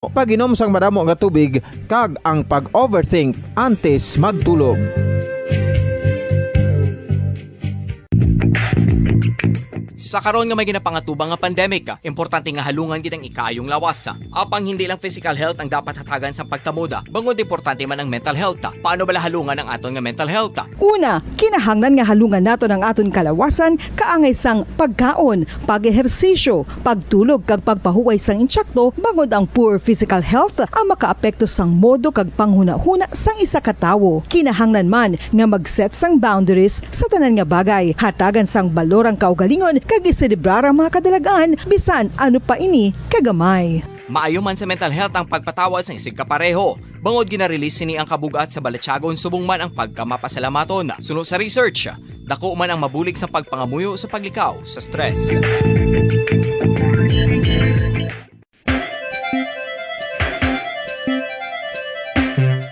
Pag-inom sang madamo nga tubig kag ang pag-overthink antes magtulog. Sa karon nga may ginapangatubang nga pandemic, importante nga halungan kitang ikayong lawas. Apang hindi lang physical health ang dapat hatagan sa pagtamoda, bangod importante man ang mental health. Paano bala halungan ang aton nga mental health? Una, kinahanglan nga halungan nato ang aton kalawasan kaangay sang pagkaon, pag-ehersisyo, pagtulog kag pagpahuway sang insyakto bangod ang poor physical health ang makaapekto sang modo kag panghuna-huna sang isa ka tawo. Kinahanglan man nga mag-set sang boundaries sa tanan nga bagay, hatagan sang balorang kaugalingon kag iselebrar ang mga kadalagaan bisan ano pa ini kagamay. Maayo man sa mental health ang pagpatawad sa isig kapareho. Bangod ginarelease ni ang kabugat sa balatsagon subong man ang pagkamapasalamaton. Suno sa research, dako man ang mabulig sa pagpangamuyo sa paglikaw sa stress.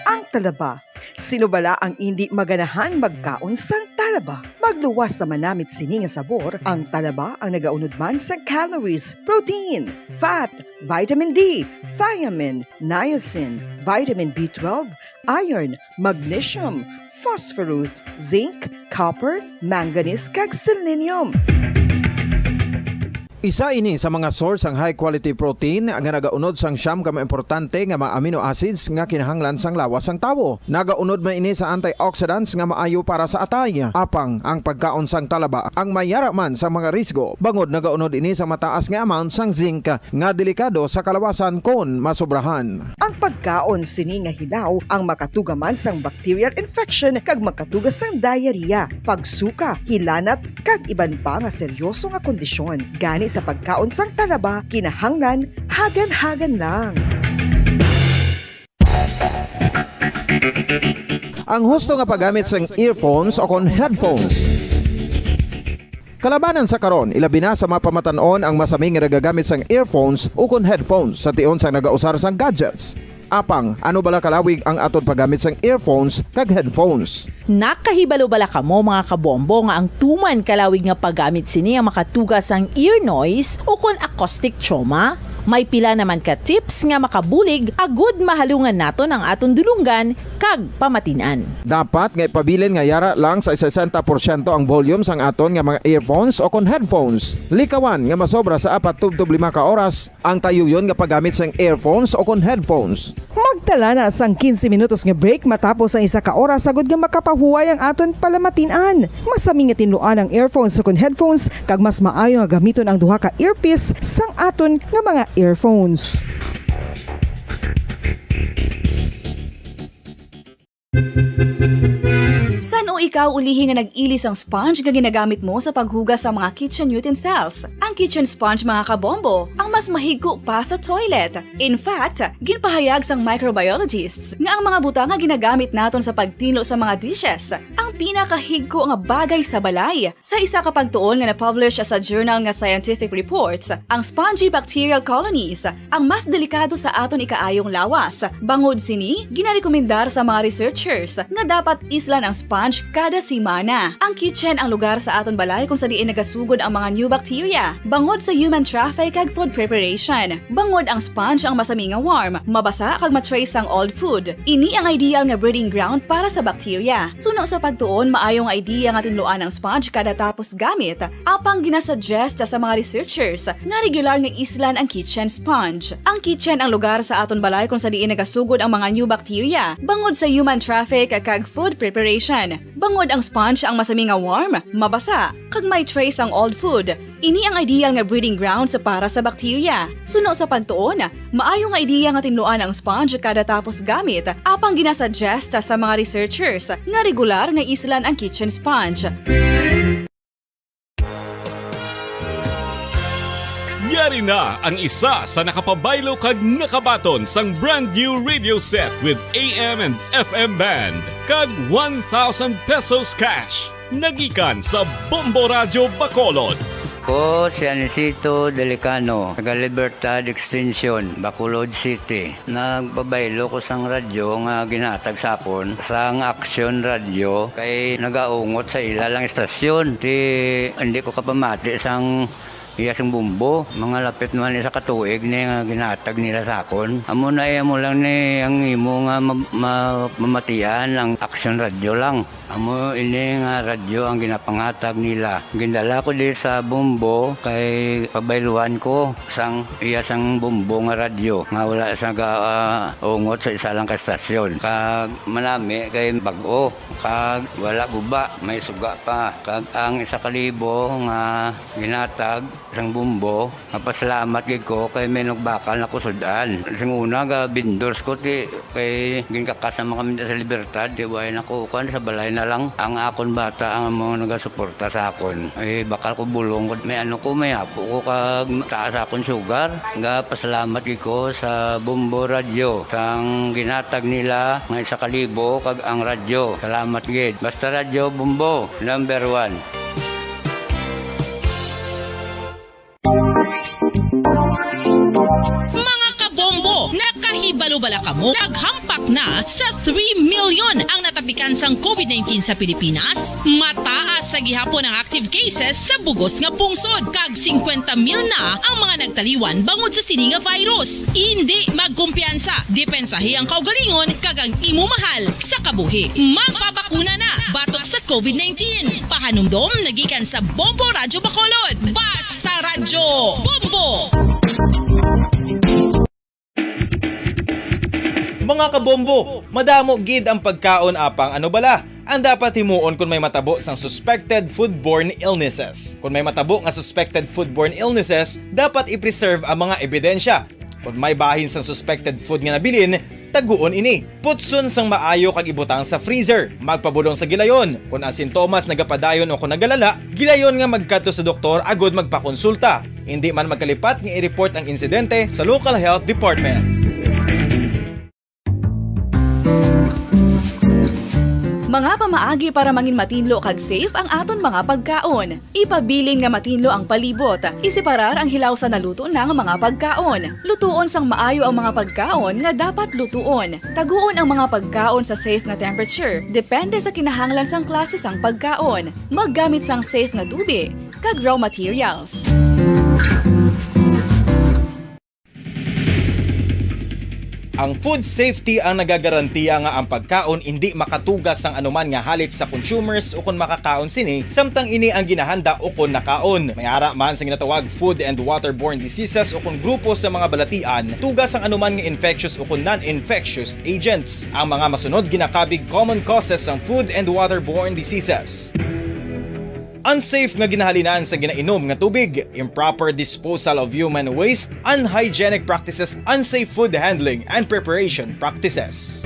Ang talaba. Sino bala ang hindi maganahan magkaon sang talaba? Magluwas sa manamit sini nga sabor, ang talaba ang nagaunod man sa calories, protein, fat, vitamin D, thiamine, niacin, vitamin B12, iron, magnesium, phosphorus, zinc, copper, manganese kag selenium. Isa ini sa mga source ang high quality protein nga nagaunod sang siyam ka importante nga mga amino acids nga kinahanglan sang lawas sang tawo. Nagaunod man ini sa antioxidants nga maayo para sa atay. Apang ang pagkaon sang talaba ang mayara man sa mga risgo. Bangod nagaunod ini sa mataas nga amount sang zinc nga delikado sa kalawasan kon masobrahan. Ang pagkaon sini nga hilaw ang makatugaman sang bacterial infection kag makatuga sang diarrhea, pagsuka, hilanat kag iban pa nga seryoso nga kondisyon. Gani sa pagkaon sang talaba, kinahanglan hagan-hagan lang. Ang husto nga paggamit sang earphones o kon headphones. Kalabanan sa karon, ilabi na sa mapamatanon ang masaming nga nagagamit sang earphones o kon headphones sa tion sang nagausar sang gadgets. Apang, ano bala kalawig ang aton paggamit sang earphones kag headphones? Nakahibalo bala kamo mga kabombo nga ang tuman kalawig nga paggamit sini ang makatugas ang ear noise o kon acoustic trauma? May pila naman ka tips nga makabulig agud mahalungan naton ang aton dulunggan kag pamatinan. Dapat nga ipabilin nga yara lang sa 60% ang volume sang aton nga mga earphones o kon headphones. Likawan nga masobra sa 4 to 5 ka oras ang tayuyon nga paggamit sang earphones o kon headphones. Magtala na sang 15 minutos nga break matapos ang isa ka oras sagod nga makapahuway ang aton palamatinan. Masami nga tinluan ang earphones o kon headphones kag mas maayo nga gamiton ang duha ka earpiece sang aton nga mga earphones. San o ikaw ulihi nga nag-ilis ang sponge nga ginagamit mo sa paghugas sa mga kitchen utensils? Ang kitchen sponge mga kabombo, ang mas mahigko pa sa toilet. In fact, ginpahayag sang microbiologists nga ang mga butang nga ginagamit naton sa pagtinlo sa mga dishes ang pinakahigko nga bagay sa balay. Sa isa ka pagtuon nga na-publish sa journal nga Scientific Reports, ang spongy bacterial colonies ang mas delikado sa aton ikaayong lawas. Bangod sini, ginarekomendar sa mga researchers nga dapat islan ang sponge kada simana. Ang kitchen ang lugar sa aton balay kung sa diin nagasugod ang mga new bacteria. Bangod sa human traffic kag food preparation. Bangod ang sponge ang masami nga warm, mabasa kag matrace ang old food. Ini ang ideal nga breeding ground para sa bacteria. Suno sa pagtuon, maayong idea nga tinluan ang sponge kada tapos gamit. Apang ginasuggest sa mga researchers nga regular nga islan ang kitchen sponge. Ang kitchen ang lugar sa aton balay kung sa diin nagasugod ang mga new bacteria. Bangod sa human traffic kag food preparation. Bangod ang sponge ang masami nga warm, mabasa, kag may trace ang old food. Ini ang ideal nga breeding ground sa para sa bacteria. Suno sa pagtuon, maayong idea nga tinluan ang sponge kada tapos gamit, apang ginasuggest sa mga researchers nga regular nga islan ang kitchen sponge. Yari na ang isa sa nakapabaylo kag nakabaton sang brand new radio set with AM and FM band kag 1,000 pesos cash. Nagikan sa Bombo Radio Bacolod. Ko si Anisito Delicano, taga Libertad Extension, Bacolod City. Nagpabaylo ko sang radyo nga ginatag sapon sang Action Radio kay nagaungot sa ilalang estasyon. Hindi ko kapamati sang iyasang bumbo. Mga lapit man sa katuig na nga ginatag nila sa akon. Amo na mo lang ni ang imo nga mamatian ang action radyo lang. Amo ini nga radyo ang ginapangatag nila. Gindala ko di sa bumbo kay pabayluan ko sang iyasang bumbo nga radyo. Nga wala sa ungot sa isa lang ka stasyon. Kag manami kay bag-o. Kag wala guba, may suga pa. Kag ang 1,000 nga ginatag sang bumbo, napasalamat gid ko kay may nagbakal na kusudan. Sing una ga vendors ko ti kay ginkakasama kami sa Libertad, di way nakukan sa balay na lang ang akon bata ang mga nagasuporta sa akon. Eh bakal ko bulong ko may may apo ko kag taas akon sugar. Nga pasalamat gid ko sa Bumbo Radio sang ginatag nila nga 1,000 kag ang radyo. Salamat gid. Basta radyo Bumbo number 1. Mga kabombo, nakahibalo-bala ka mo, naghampak na sa 3 million ang natapikan sang COVID-19 sa Pilipinas. Mataas sa gihapon ang active cases sa bugos nga pungsod. Kag 50 mil na ang mga nagtaliwan bangod sa sini nga virus. Hindi magkumpiyansa, depensahi ang kaugalingon kag ang imo mahal sa kabuhi. Magpabakuna na batok sa COVID-19. Pahanumdom nagikan sa Bombo Radyo Bacolod. Basta Radyo Bombo! Mga kabombo, madamo gid ang pagkaon apang ano bala. Ang dapat himuon kung may matabo sang suspected foodborne illnesses. Kung may matabo nga suspected foodborne illnesses, dapat i-preserve ang mga ebidensya. Kung may bahin sang suspected food nga nabilin, taguon ini. Putson sang maayo kag ibutang sa freezer. Magpabulong sa gilayon. Kung ang sintomas nagapadayon o kung nagalala, gilayon nga magkadto sa doktor agod magpakonsulta. Hindi man magkalipat nga i-report ang insidente sa local health department. Mga pamaagi para mangin matinlo kag safe ang aton mga pagkaon. Ipabilin nga matinlo ang palibot. Isiparar ang hilaw sa naluto ng mga pagkaon. Lutuon sang maayo ang mga pagkaon nga dapat lutuon. Taguon ang mga pagkaon sa safe nga temperature. Depende sa kinahanglan sang klase sang pagkaon. Maggamit sang safe nga tubig kag raw materials. Ang food safety ang nagagarantiya nga ang pagkaon hindi makatugas sang anuman nga halit sa consumers o kung makakaon sini, samtang ini ang ginahanda o kung nakaon. May ara man sa ginatawag food and waterborne diseases o kung grupo sa mga balatian, tugas ang anuman nga infectious o kung non-infectious agents. Ang mga masunod ginakabig common causes ng food and waterborne diseases. Unsafe nga ginahalinan sa ginainom nga tubig, improper disposal of human waste, unhygienic practices, unsafe food handling, and preparation practices.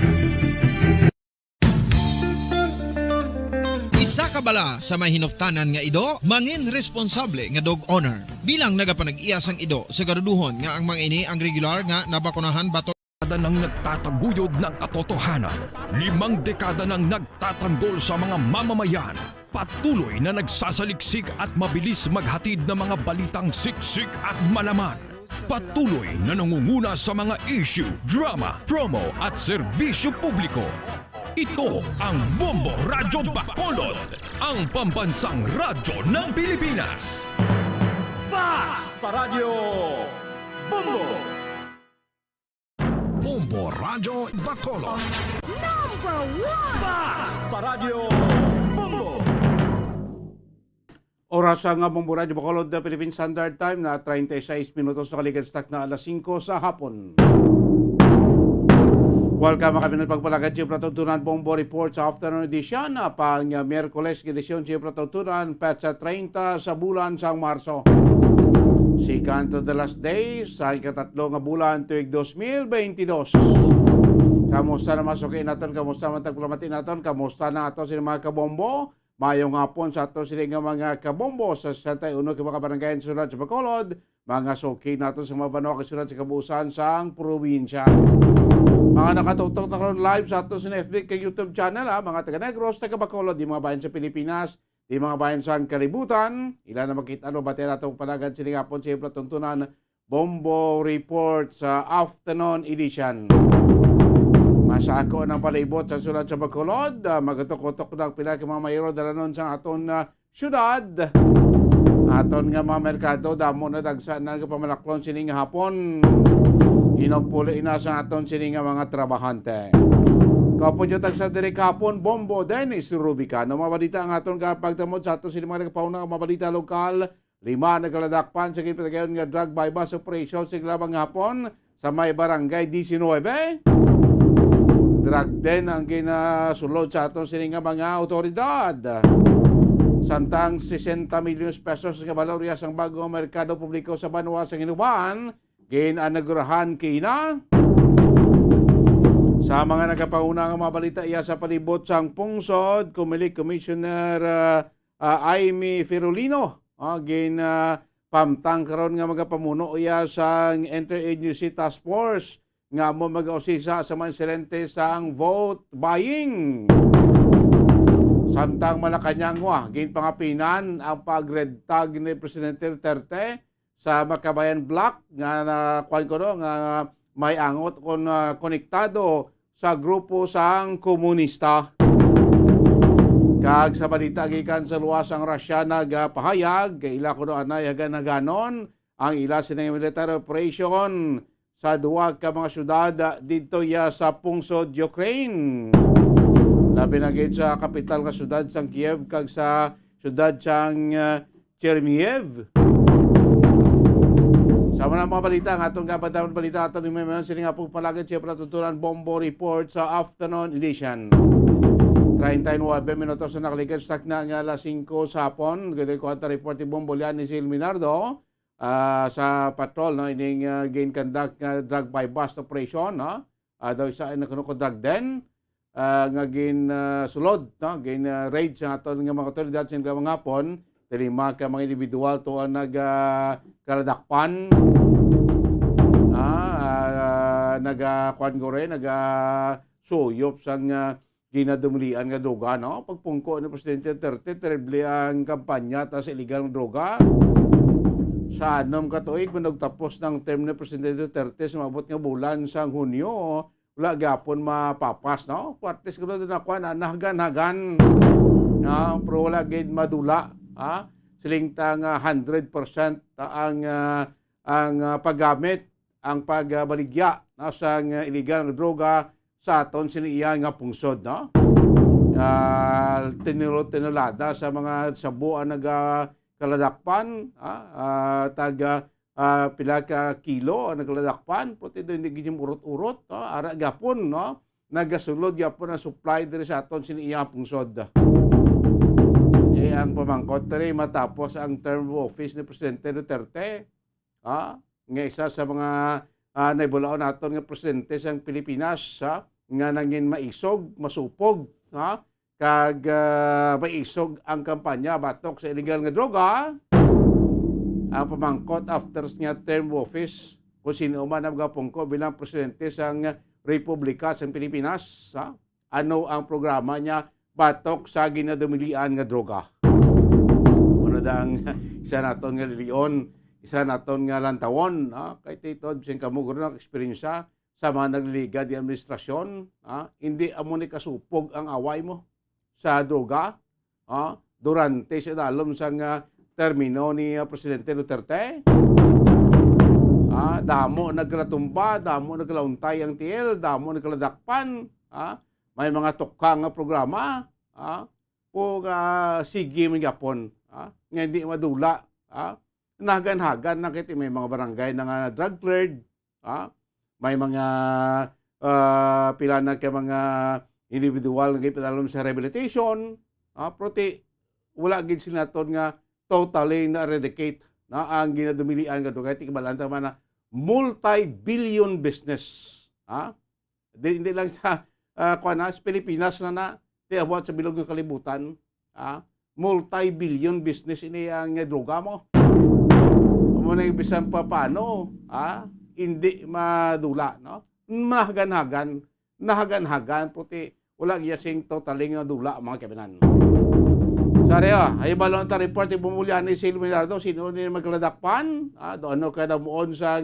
Isa ka bala sa may hinuptanan nga ido, mangin responsable nga dog owner. Bilang nagapanag-iyas ang ido, siguraduhon nga ang mga ini ang regular nga nabakunahan batok nang nagtataguyod ng katotohanan. 5 dekada nang nagtatanggol sa mga mamamayan. Patuloy na nagsasaliksik at mabilis maghatid ng mga balitang siksik at malaman. Patuloy na nangunguna sa mga issue, drama, promo at serbisyo publiko. Ito ang Bombo Radyo Bacolod, ang pambansang radyo ng Pilipinas. Basta Radyo Bombo! Bombo Radyo Bacolod. Number 1! Basta Radyo Bombo! Oras nga Bombo Radyo Bacolod na Philippine Standard Time na 36 minutos na kaligadstak na alas 5 sa hapon. Welcome kami ng pagpalagad sa Pratuntunan Bombo Report sa afternoon edition pang Miyerkules edisyon sa Pratuntunan petsa 30 sa bulan sang Marso. Second to the last day sa ikatatlo nga bulan tuig 2022. Kamusta na masukin natin, kamusta man tagplamati natin, kamusta na ato sila mga kabombo? Mayong hapon sa ato sila nga mga kabombo sa 61 ka mga barangay sunod sa Bacolod, mga suki natin sa mga banwa kasunod sa kabuusan sa probinsya. Mga nakatutok na karon live sa ato sa FB kay YouTube channel mga taga-Negros, taga-Bacolod, di mga bayan sa Pilipinas, di mga bayan sa kalibutan. Ilan na makita bati natong palagad sila hapon sa Pratuntunan Bombo Report sa afternoon edition. Masako ng palibot sa sulat sa Bacolod, magatok-utok ng pila ka mga mayro dala nun sa aton syudad. Aton nga mga merkado, damo na dagsa na pamalaklon sini nga hapon. Inagpuli na sa aton sini nga mga trabahante. Kapo dyan tagsa direk hapon, Bombo, Dennis Rubicano. Mabalita ang aton kapagtamod sa aton sini mga nagpauna mabalita lokal. 5 nagkaladakpan sa kipatagayon nga drug bypass operation sa labang hapon sa may barangay 19. Drug din ang ginasulod sa aton sini nga mga otoridad. Samtang 60 milyon pesos nga valorya sang bagong merkado publiko sa Banwa sa Ginuban, ginanagurahan kina. Sa mga nagapauna nga mga balita iya sa palibot sang pungsod, Kumili Commissioner Aimee Ferolino, pamtang karon nga magapamuno iya sang Interagency Task Force nga mo mag-ausisa sa mga insidente sang vote buying. Samtang Malacañang ginpangapinan ang pag-red tag ni Presidente Duterte sa Makabayan Block nga nga may angot kon konektado sa grupo sang komunista. Kag sa balita gikan sa luwasang Russia nagpahayag kay ila kuno anay hagan-haganon ang ila sinang military operation sa duwa ka mga syudad didto ya sa pungsod Ukraine. Labi na gid sa kapital nga syudad sang Kiev kag sa syudad sang Chernihiv. Sa mga balita ang atong kapadaman balita aton ni Mayon sining apong palagad siya patutunan Bombo Report sa afternoon edition. 39 minutos na nakalikan sa na nga alas 5 sa hapon. Gano'y kuwanta report ni Bombo Lian ni Sil Minardo sa patrol no ining gain conduct drug bypass operation no. Daw isa na kuno ko drug den nga gin sulod no gin raid sa aton nga mga otoridad sa mga hapon. Lima ka mga individual to ang nagkaladakpan, nagakuan ko rin, nagasuyop sang ginadumulian nga droga, no? Pagpungko ni Presidente Duterte, terrible ang kampanya ta sa illegal ng droga. Sa anom katuig, managtapos ng term ni Presidente Duterte sa mabot nga bulan sang Hunyo, wala gapon mapapas, no? Partis ko na din ako, nahagan-hagan, pero wala gid madula. Silingtang 100% ang paggamit, ang pagbaligya sa illegal na droga sa aton siniya nga pungsod. No? Tinulada sa mga sabuan nagkaladakpan, pila ka kilo ang nagkaladakpan, puti doon hindi gijim urot-urot, ara gapon, no? Nagasulod gapon ang supply diri sa aton siniya pungsod. Ang pamangkot rin matapos ang term of office ni Presidente Duterte. Nga isa sa mga naibulaon natin nga presidente sa Pilipinas nga nangin maisog, masupog, kag maisog ang kampanya batok sa illegal nga droga. Ang pamangkot after nga term of office kung sino man ang gapongko bilang presidente sa Republika sa Pilipinas. Ano ang programa niya batok sa ginadumilian nga droga. Dang isa naton nga Leon, isa naton nga Lantawon, kay titod sin kamo guro eksperyensya sa mga nagliga di administrasyon, hindi amo ni kasupog ang away mo sa droga, durante sa dalom sang termino ni Presidente Duterte. Damo naglatumba, damo naglauntay ang tiil, damo nagladakpan, may mga tukang nga programa, o sige man yapon. Nga hindi madula. Nahagan-hagan na kiti may mga barangay na drug cleared. May mga pila na kay mga individual nga ipadalom sa rehabilitation. Proti wala gid sila naton nga totally na eradicate na ang ginadumilian nga dugay ti kabalanta man na multi-billion business. Hindi lang sa Pilipinas na tiabot sa bilog ng kalibutan. Multi-billion business ini ang droga mo. Muna ibisan pa paano, hindi madula, no? Nahagan-hagan, puti, wala iyasing totaling dula mga kabinan. Sari, ay balon ta report bumulian ni Sil Minardo, sino ni magladakpan, doon ka na muon sa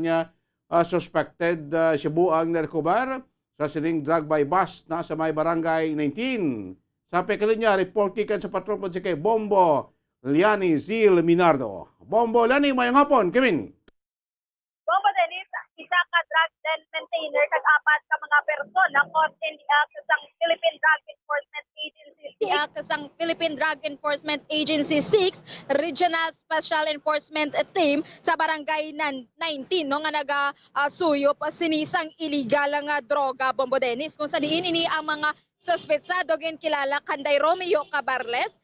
suspected Cebu ang narkobar sa sining drug by bus na sa may barangay 19. Sa pekala niya, report kikan sa patrol po si kay Bombo Liani Zil Minardo. Bombo, Lani, mayang hapon. Kevin. Bombo Dennis, isa ka drug den maintainer kag-apat ka mga persona caught in the act sang Philippine Drug Enforcement Agency. The act sang Philippine Drug Enforcement Agency 6 Regional Special Enforcement Team sa barangay 19 no nga naga-suyop sinisang illegal nga droga, Bombo Dennis, kung sa diin ini ang mga suspetsado gin kilala kanday Romeo Cabarles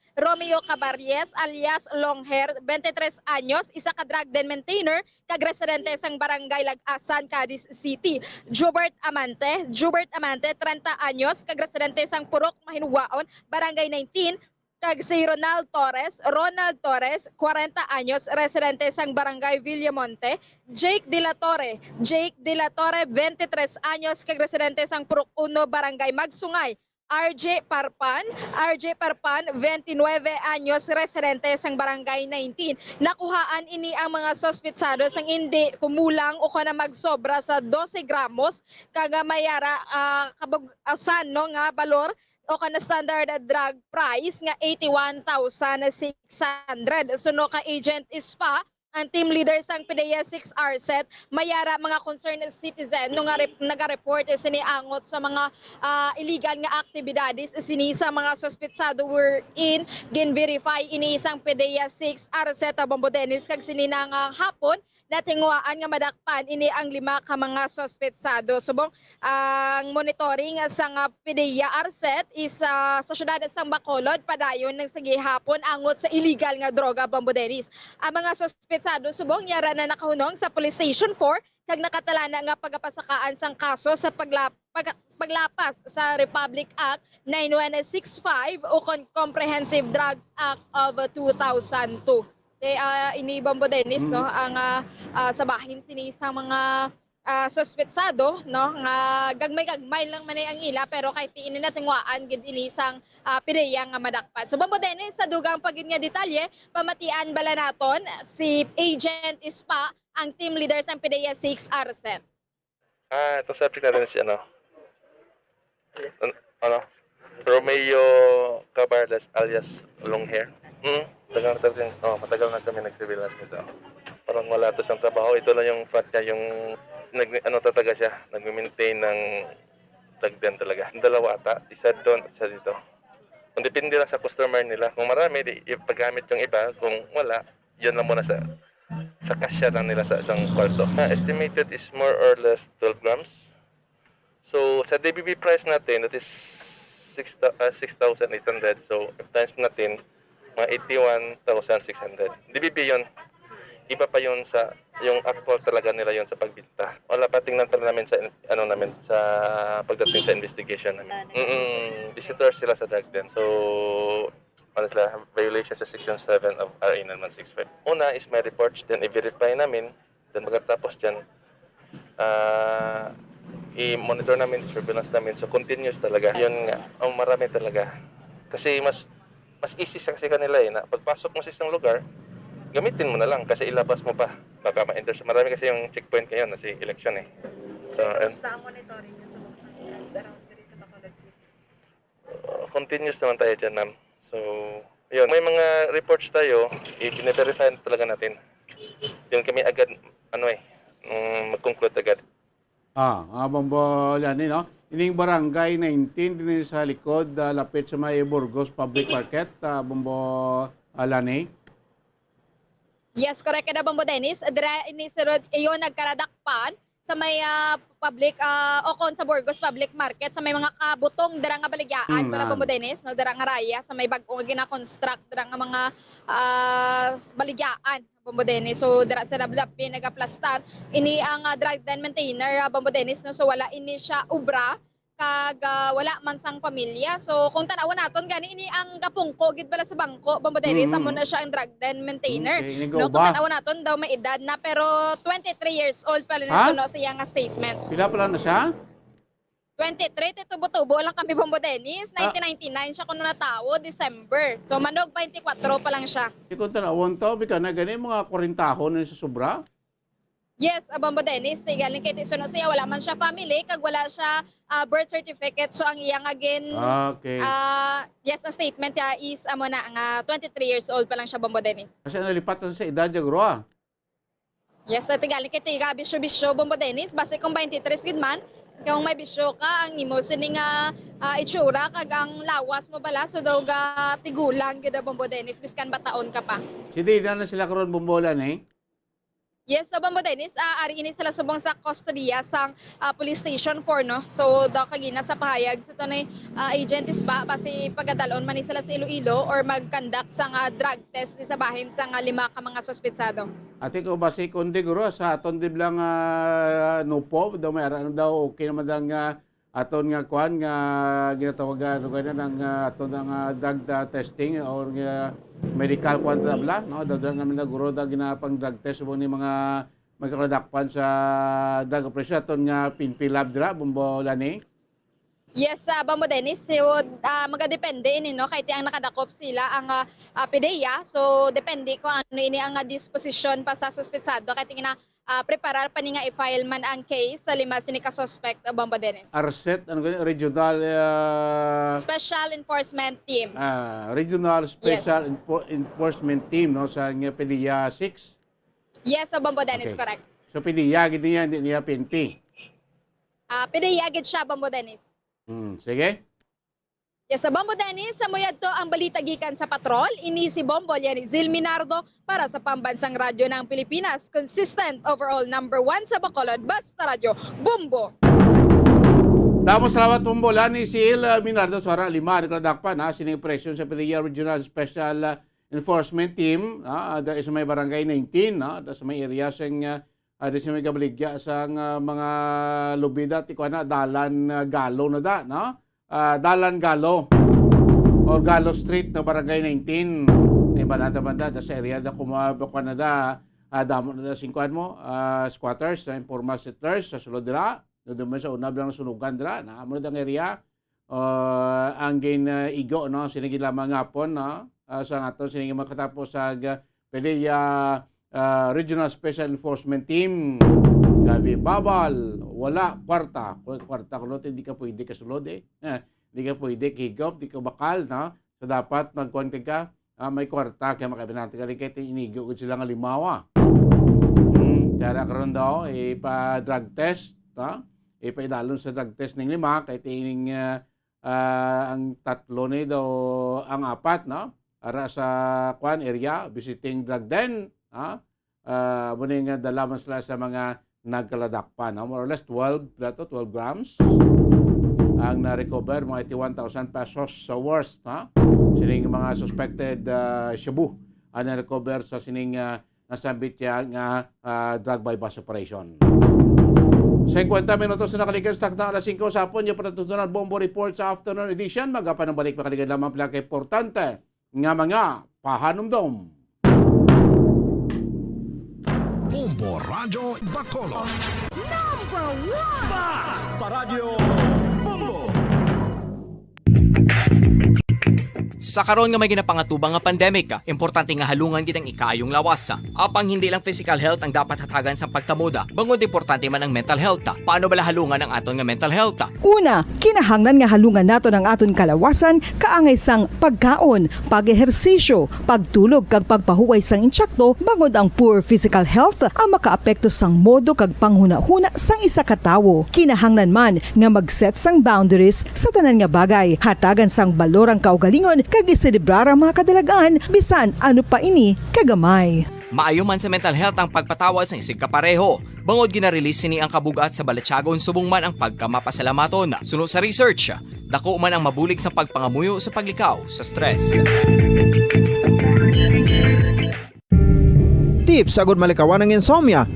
alias Longhair, 23 anyos, isa ka drug den maintainer, kag residente sang barangay Lag-asan, Cadiz City. Jubert Amante, 30 anyos, kag residente sang Purok, Mahinuwaon, barangay 19, kag si Ronald Torres, 40 anyos, residente sang barangay Villamonte. Jake De La Torre, 23 anyos, kag residente sang Purok 1, barangay Magsungay. RJ Parpan, 29 anyos, residente sang barangay 19. Nakuhaan ini ang mga suspetsado sang hindi kumulang o kana magsobra sa 12 gramos kaga mayara kabugasan no nga balor o kana standard drug price nga 81,600. Suno ka agent ISPA ang team leader sang PDEA 6 RSET, mayara mga concerned citizen nung naga-report sini angot sa mga illegal nga aktibidades sini sa mga suspetsado were in gin-verify ini isang PDEA 6 RSET, Bombo Dennis, kag sini na nga hapon natingwaan nga madakpan ini ang 5 ka mga suspetsado. Subong ang monitoring sa nga PDEA RSET is sa syudad sang Bacolod padayon ng sige hapon angot sa illegal nga droga, Bombo Dennis. Ang mga suspetsado subong yara na nakahunong sa Police Station 4 kag nakatalana nga pagapasakaan sang kaso sa paglapas sa Republic Act 9165 o Comprehensive Drugs Act of 2002. Ini Bombo Dennis no ang sabahin sini sa mga suspetsado no nga gagmay lang man ang ila pero kahit ini natingwaan gid ini sang PDEA nga madakpan. So Bombo Dennis, sa dugang pagid nga detalye pamatian bala naton si Agent ISPA ang team leader sang PDEA 6 RSET. Itong subject natin si Romeo Cabarles alias Longhair. Matagal na kami nag-surveillance nito. Parang wala to siyang trabaho. Ito lang yung fact niya, yung talaga siya, nag-maintain ng lagdan talaga. Dalawa ata, isa doon, isa dito. Kung depende lang sa customer nila. Kung marami, paggamit yung iba. Kung wala, yun lang muna sa kasya lang nila sa isang kwarto. Estimated is more or less 12 grams. So, sa DBB price natin, that is 6,800. So, if times natin, mga 81,600. DBB yun. Iba pa yun sa, yung actual talaga nila yun sa pagbinta. Wala pa, tingnan pa namin sa, sa pagdating sa investigation namin. Visitors sila sa drug den. So, sila, violation sa Section 7 of RA 9165. Una is may reports, then i-verify namin. Then pagkatapos dyan, i-monitor namin, surveillance namin. So, continuous talaga. Yun nga, marami talaga. Kasi mas easy sa kasi kanila na pagpasok mo sa isang lugar, gamitin mo na lang kasi ilabas mo pa. Baka ma-enter. Marami kasi yung checkpoint ngayon na si election So, Basta ang monitoring niya sa mga sangkans around diri sa Bacolod City. Continuous naman tayo dyan, ma'am. So, yun. May mga reports tayo, i-verify talaga natin. Yun kami agad, mag-conclude agad. Bombo Lani, no? Ining barangay 19 din sa likod, lapit sa may Burgos Public Market, Bombo Lani. Yes, correct na, Bombo Dennis. Dira ini sirod iyo nagkaradakpan sa may public okon sa Burgos Public Market sa may mga kabutong dira nga baligyaan para Bombo Dennis, no, dira nga raya sa may bag-o nga gina-construct dira nga mga baligyaan, Bombo Dennis. So dira sa Rablapi nagaplastar ini ang drug den maintainer, Bombo Dennis, no, so wala ini siya ubra kag wala man sang pamilya. So kung tan-awon naton gani ini ang gapungko gid bala sa bangko, Bombo Dennis, amo na siya ang drug den maintainer. Okay, no, kung tan-awon naton daw may edad na pero 23 years old pa rin suno sa iyang statement. Pila pala na siya? 23, tubo-tubo lang kami, Bombo Dennis. 1999 siya kuno natao, December. So manog 24 pa lang siya. Kung tanawon to, bika na gani mga 40 na sa sobra? Yes, Bombo Dennis, galing kay Tisono siya, wala man siya family, kag wala siya birth certificate. So ang iyang again, Okay. yes, ang statement niya is amo na nga 23 years old pa lang siya, Bombo Dennis. Kasi nalipat na sa edad niya, Groa. Yes, at galing kay Tiga Bisyo, Bombo Dennis, base kung 23 gid man, kung may bisyo ka, ang imo sini nga itsura kag ang lawas mo bala so daw ga tigulang gid, Bombo Dennis, biskan bataon ka pa. Si Dina na sila karon bumbolan eh. Yes, so Bombo Dennis, ari ini sila subong sa kustodiya sang police station 4, no? So daw kagina sa pahayag sa tunay agent is ba basi pagadalon man ni sila sa Iloilo or mag-conduct sang drug test ni sa bahin sang 5 ka mga suspetsado. Ate ko basi kundi Guro sa aton di lang nupo daw may ano daw okay naman lang aton nga kuan nga ginatawagan ng aton nga drug testing or medical kuan bla no daw naman na Guro daw ginapang drug test mo ni mga magkakadakpan sa drug operation aton nga pinpilab dira Bombolani. Yes, Bombo Dennis, so magadepende ini no kahit ang nakadakop sila ang PDEA, so depende ko ano ini ang disposition pa sa suspetsado kahit nga preparar pa ni nga i-file man ang case sa 5 sini ka suspect, Bombo Dennis. RSET ano ganyan regional Special Enforcement Team. Regional Special Enforcement Team no sa PDEA 6. Yes, Bombo Dennis, Okay. correct. So PDEA gid niya hindi niya PNP. PDEA gid siya, Bombo Dennis. Sige. Yes, sa Bombo Dennis, sa muyad to ang balita gikan sa patrol, ini si Bombo Zil Minardo para sa Pambansang Radyo ng Pilipinas, consistent overall number 1 sa Bacolod, Basta Radyo, Bombo! Damo salamat Bombolan ni Sil Minardo Sara 5 nakadakpan sining presyon sa PDEA Regional Special Enforcement Team dahil sa may barangay 19 dahil sa may area sing di sa may gabaligya sa mga lubida ti kuana Dalan Galo na da no Dalan Galo or Galo Street na barangay 19 ni banda sa area da kumabakuan na da damo na da singkuan mo squatters na informal settlers sa sulod dira doon sa una bilang sunugan dira na amo na ang area ang gain igo no sinigi lamang ngapon no sa aton sinigi makatapos sa PDEA Regional Special Enforcement Team. Gabi babal, wala kwarta. Kwarta kuno hindi ka pwede kasulod eh. Hindi ka pwede higop, hindi ka bakal, no? So dapat magkuan ka may kwarta kaya makabinati ka rin kahit inigo ko sila nga limawa. Kaya karon daw ipa-drug test, no? Ipa-idalon sa drug test ng 5 kahit ining ang 3 ni daw ang 4, no? Ara sa kuan area visiting drug den. Muna nga dalaman sila sa mga nagkaladakpan. More or less 12 grams ang na-recover, mga 81,000 pesos sa worst. Sining mga suspected shabu ang na-recover sa sining nasambit nga drug bypass operation. 50 minutos na nakaligas takta alas 5 sa hapon yung patutunan Bombo Report sa afternoon edition. Magapan ng balik makaligan lamang pala kay importante nga mga pahanumdom. Bombo Radyo Bacolod. Number 1! Basta Radio Bombo! Sa karon nga may ginapangatubang nga pandemic, importante nga halungan kitang ikaayong lawas. Apang hindi lang physical health ang dapat hatagan sa pagtamuda, bangod importante man ang mental health. Paano bala halungan ang aton nga mental health? Una, kinahanglan nga halungan nato ng aton kalawasan kaangay sang pagkaon, pag-ehersisyo, pagtulog kag pagpahuway sang insyakto bangod ang poor physical health ang makaapekto sang modo kag panghuna-huna sang isa ka tawo. Kinahanglan man nga mag-set sang boundaries sa tanan nga bagay, hatagan sang balorang kaugalingon kag iselebrar ang mga kadalagaan bisan ano pa ini kagamay. Maayo man sa mental health ang pagpatawad sa isig kapareho. Bangod ginarelease ni ang kabugat sa Balatyagon subong man ang pagkamapasalamaton. Suno sa research, dako man ang mabulig sa pagpangamuyo sa paglikaw sa stress. Tips agud malikawan ng insomnia.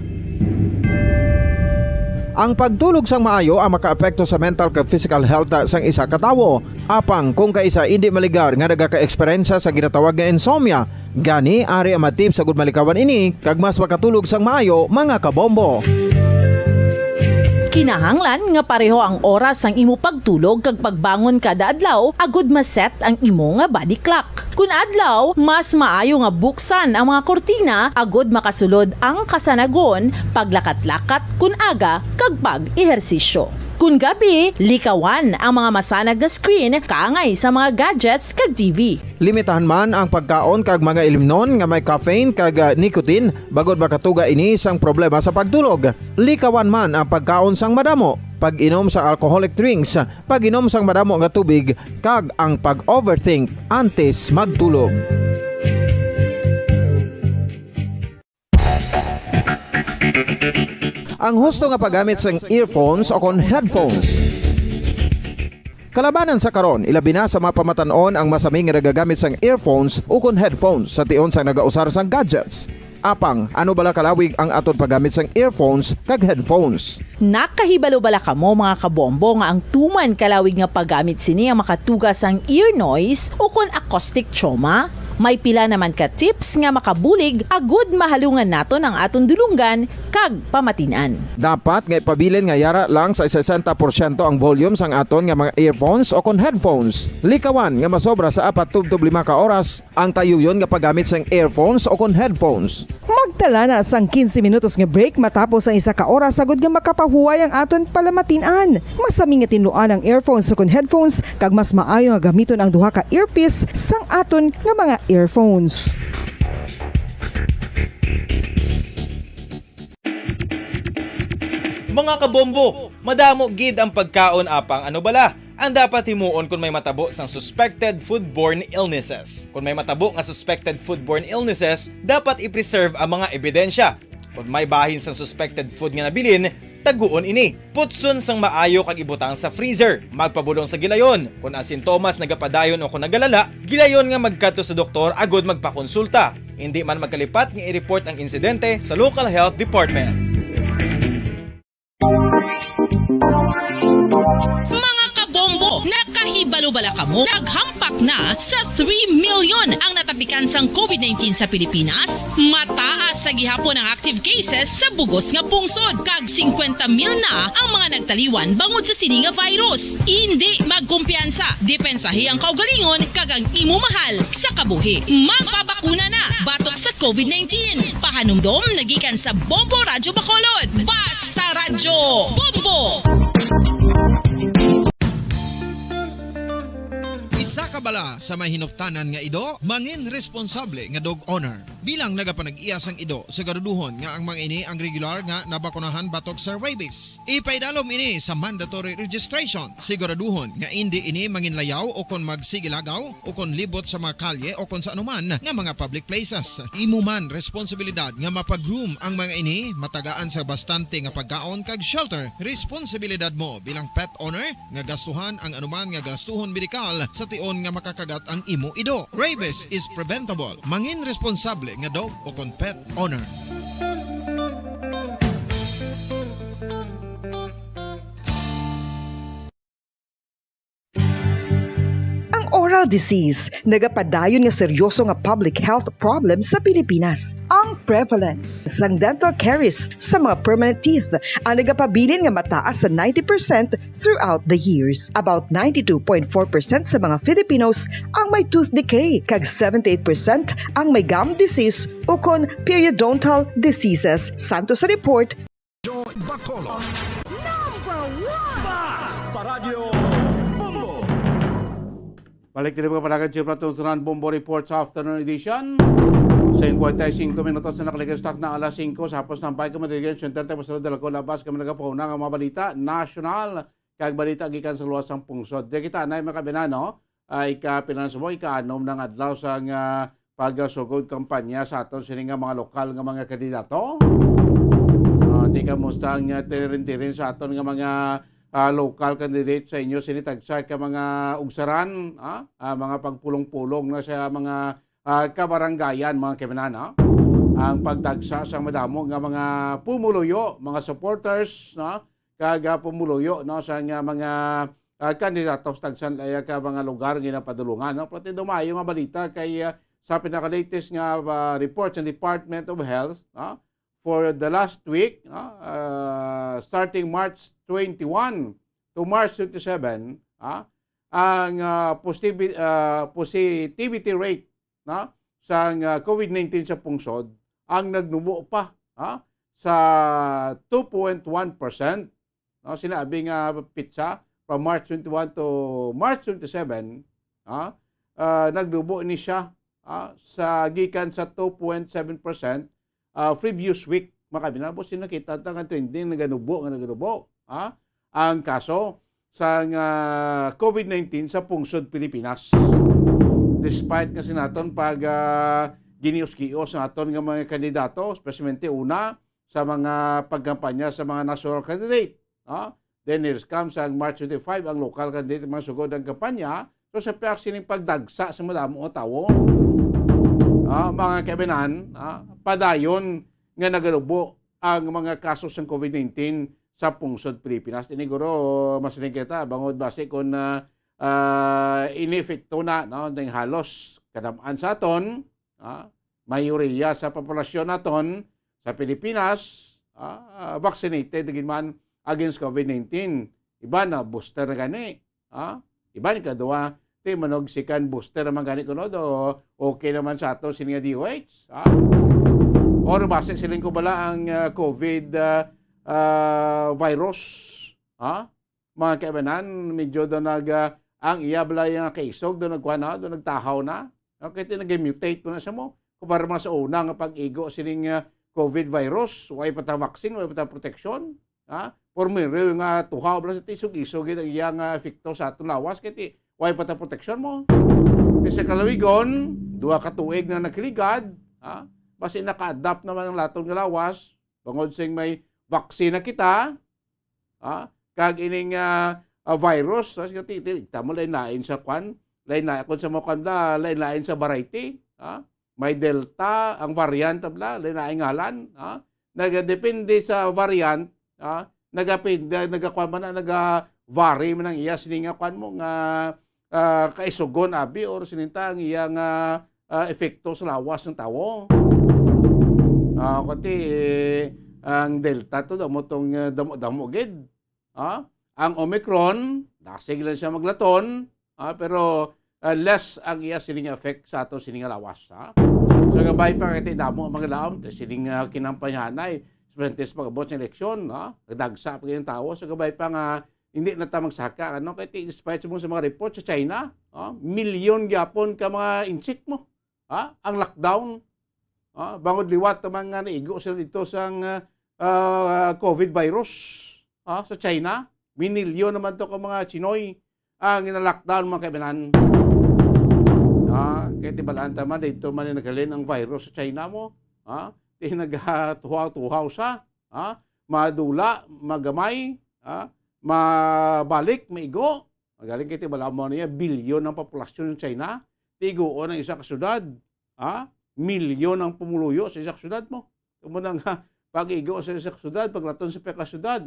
Ang pagtulog sang maayo ang makaapekto sa mental kag physical health sang isa ka tawo. Apang kung kaisa hindi maligar nga nagaka-eksperyensya sa ginatawag nga insomnia, gani ari ang matip sa gud malikawan ini kag mas makatulog sang maayo mga kabombo. Kinahanglan nga pareho ang oras ang imo pagtulog kag pagbangon kada adlaw agud maset ang imo nga body clock. Kun adlaw, mas maayo nga buksan ang mga kortina agud makasulod ang kasanagon, paglakat-lakat kun aga kag pag-ehersisyo. Kun gabi, likawan ang mga masanag nga screen kaangay sa mga gadgets kag TV. Limitahan man ang pagkaon kag mga ilimnon nga may caffeine kag nicotine bagod makatuga ini sang problema sa pagtulog. Likawan man ang pagkaon sang madamo, pag-inom sa alcoholic drinks, pag-inom sang madamo nga tubig kag ang pag-overthink antes magtulog. Ang husto nga paggamit sang earphones o kon headphones. Kalabanan sa karon, ilabi na sa mga pamatanon ang masaming nga nagagamit sang earphones o kon headphones sa tion sang nagausar sang gadgets. Apang, ano bala kalawig ang aton paggamit sang earphones kag headphones? Nakahibalo bala kamo mga kabombo nga ang tuman kalawig nga paggamit sini ang makatugas ang ear noise o kon acoustic trauma? May pila naman ka tips nga makabulig agud mahalungan naton ang aton dulunggan kag pamatinan. Dapat nga ipabilin nga yara lang sa 60% ang volume sang aton nga mga earphones o kon headphones. Likawan nga masobra sa 4 to 5 ka oras ang tayuyon nga paggamit sang earphones o kon headphones. Magtala na sang 15 minutos nga break matapos ang 1 ka oras agud nga makapahuway ang aton palamatinan. Masami nga tinluan ang earphones o kon headphones kag mas maayo nga gamiton ang duha ka earpiece sang aton nga mga earphones. Mga kabombo, madamo gid ang pagkaon apang ano bala? Ang dapat himuon kung may matabo sang suspected foodborne illnesses. Kung may matabo nga suspected foodborne illnesses, dapat i-preserve ang mga ebidensya. Kung may bahin sang suspected food nga nabilin, taguon ini. Putson sang maayo kag ibutang sa freezer. Magpabulong sa gilayon. Kung ang sintomas nagapadayon o kung nagalala, gilayon nga magkadto sa doktor agud magpakonsulta. Hindi man magkalipat nga i-report ang insidente sa local health department. Mga kabombo, nakahibalo bala kamo? Naghampak na sa 3 million ang natapikan sang COVID-19 sa Pilipinas. Mataas sa gihapon ang active cases sa bugos nga pungsod. Kag 50 mil na ang mga nagtaliwan bangod sa sini nga virus. Hindi magkumpiyansa. Depensahi ang kaugalingon kag ang imo mahal sa kabuhi. Magpabakuna na batok sa COVID-19. Pahanumdom nagikan sa Bombo Radyo Bacolod. Basta Radyo Bombo! Isa ka bala sa may hinuptanan nga ido, mangin responsable nga dog owner. Bilang nagapanag-iyas ang ido, siguraduhon nga ang mga ini ang regular nga nabakunahan batok sa rabies. Ipaidalom ini sa mandatory registration. Siguraduhon nga hindi ini manginlayaw o kon magsigilagaw o kon libot sa mga kalye o kon sa anuman nga mga public places. Imo man responsibilidad nga mapag-groom ang mga ini, matagaan sa bastante nga pagkaon kag shelter. Responsibilidad mo bilang pet owner nga gastuhan ang anuman nga gastuhon medikal sa tion nga makakagat ang imo ido. Rabies is preventable. Mangin responsable nga dog o kon pet owner. Oral disease, nagapadayon nga seryoso nga public health problem sa Pilipinas. Ang prevalence sang dental caries sa mga permanent teeth ang nagapabilin nga mataas sa 90% throughout the years. About 92.4% sa mga Filipinos ang may tooth decay, kag 78% ang may gum disease o kon periodontal diseases. Santo sa report, Joy Bacolod. Balik din mga panagan sa Patutunan Bombo Report sa afternoon edition. Sa 55 minutos na nakaligastak na alas 5 sa hapos ng Bahay Kamadaligan, Siyenterte, Pasalo de la Colabas, kami nagapahuna ng mga balita, national, kag balita gikan sa luwas ng pungsod. Di kita na yung mga binano, ay kapinansa mo, ikaanom ng adlaw sa pagsugod kampanya sa aton sininga mga lokal nga mga kandidato. Di kamusta ang tinirin sa aton nga mga local candidate sa inyo sinitagsa ka mga ugsaran, mga pagpulong-pulong na sa mga kabaranggayan, mga kemenana. Ang pagtagsa sa madamo nga mga pumuluyo, mga supporters, kaga pumuluyo sa mga kandidato sa tagsan ay ka mga lugar nga napadulungan. Pati dumayo nga balita kay sa pinaka-latest nga report sa Department of Health, for the last week, starting March 21 to March 27, ang positivity rate sa COVID-19 sa pungsod ang nagnubo pa sa 2.1%. Sinabi nga pizza from March 21 to March 27, nagnubo ni siya sa gikan sa 2.7% previous week. Makabinabo sinakita ang trending naganubo. Ang kaso sa COVID-19 sa pungsod Pilipinas. Despite kasi naton pag ginius-gios naton nga mga kandidato, especially una sa mga pagkampanya sa mga national candidate. Then here comes ang March 25 ang local candidate mga sugod ang kampanya. So sa piyak sining pagdagsa sa madamo o tawo. Mga kabinan, padayon nga nagalubo ang mga kasos ng COVID-19 sa pungsod Pilipinas. Tiniguro mas kita bangod base kung inefekto na ng halos kadamaan sa aton, mayoriya sa populasyon naton sa Pilipinas vaccinated man against COVID-19. Iba na booster na gani. Iba ni kadua ti manog sikan booster naman gani kuno do okay naman sa ato sininga DOH. Or base siling ko bala ang COVID virus. Mga kaibanan, medyo doon ang iyabla yung kaisog, doon nagtahaw na. Kaya nag-mutate po na sa mo. Kumpara mga sa una nga pag-igo sining COVID virus, way pata vaccine, way pata protection. For me, nga tuhaw bala sa tisog-isog ang iyang efekto sa atong lawas, kaya way pata protection mo. Kasi sa kalawigon, 2 katuig na nakiligad, basi naka-adapt naman ang latong lawas, bangod sing may vaksina kita, kag ining virus, tamo lain-lain sa kwan, lain-lain kung sa mukhan bla, lain-lain sa variety, may delta, ang variant bla, lain-lain ngalan, nagadepende sa variant, nagakwan man na, nag-vary man ang iya, sininga kwan mo, nga kaisugon abi, or sininta ang iyang epekto sa lawas ng tao. Kasi, ang delta to damo tong damo gid. Ang Omicron, dasig lang siya maglaton, pero less ang iya sining effect sa ato sining lawas. So gabay pa kay damo ang mga laom sining kinampanyanay, especially pag-abot sa eleksyon, nagdagsa pa yung tao. So gabay pa nga hindi na ta magsaka kay despite sa mga report sa China, milyon gyapon ka mga insect mo. Ang lockdown, bangod liwat naman nga naigo sila dito sa COVID virus sa China. Minilyon naman to ka mga Chinoy ang ina-lockdown mga kaibanan. Kaya tibalaan tama dito man nagalin ang virus sa China mo. Nagtuhaw-tuhaw sa madula, magamay, mabalik, maigo. Magaling kaya tibalaan mo niya, bilyon ng populasyon ng China. Tiguo ng isa kasyudad. Milyon ang pumuluyo sa isang syudad mo. Kumunang pag-igo sa isang syudad, paglaton sa piyaka syudad,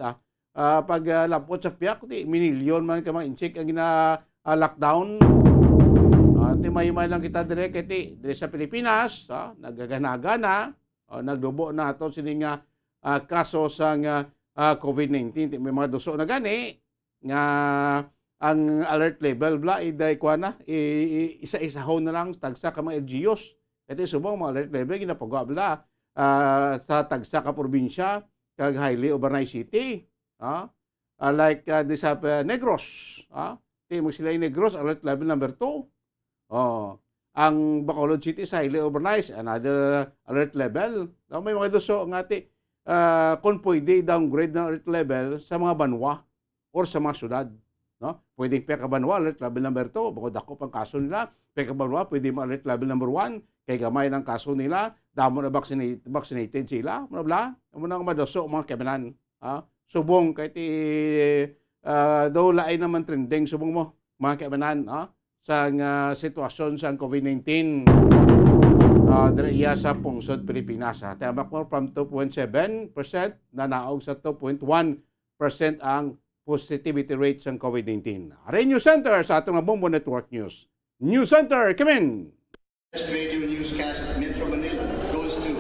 paglapot sa piyak, minilyon man ka mga insik ang gina-lockdown. Timay-may lang kita dire sa Pilipinas, nagagana-gana, nagdubo na ito sining kaso sa COVID-19. May mga duso na gani, nga ang alert level, iday kwa na, isa-isahon na lang tagsa ka mga LGUs. Ito subong mga alert level, ginapagawa bala sa tagsa ka probinsya, kag highly urbanized city. Like this Negros. Timog sila yung Negros, alert level number 2. Ang Bacolod City is highly urbanized, another alert level. May mga duso nga kung pwede downgrade ng alert level sa mga banwa or sa mga syudad. Pwedeng peka banwa, alert level number 2. Bukod ako pang kaso nila, peka banwa, pwede mo alert level number 1. Kay gamay ng kaso nila, damo na vaccinated sila. Muna ang madoso, mga kabanan. Subong, kahit daw laay naman trending, subong mo, mga kabanan, sa sitwasyon sa COVID-19 diriya sa pungsod Pilipinas. Tiyamak mo from 2.7% na naog sa 2.1% ang positivity rate sa COVID-19. Aray News Center sa atong Bombo Network News. News Center, come in! Radio newscast Metro Manila goes to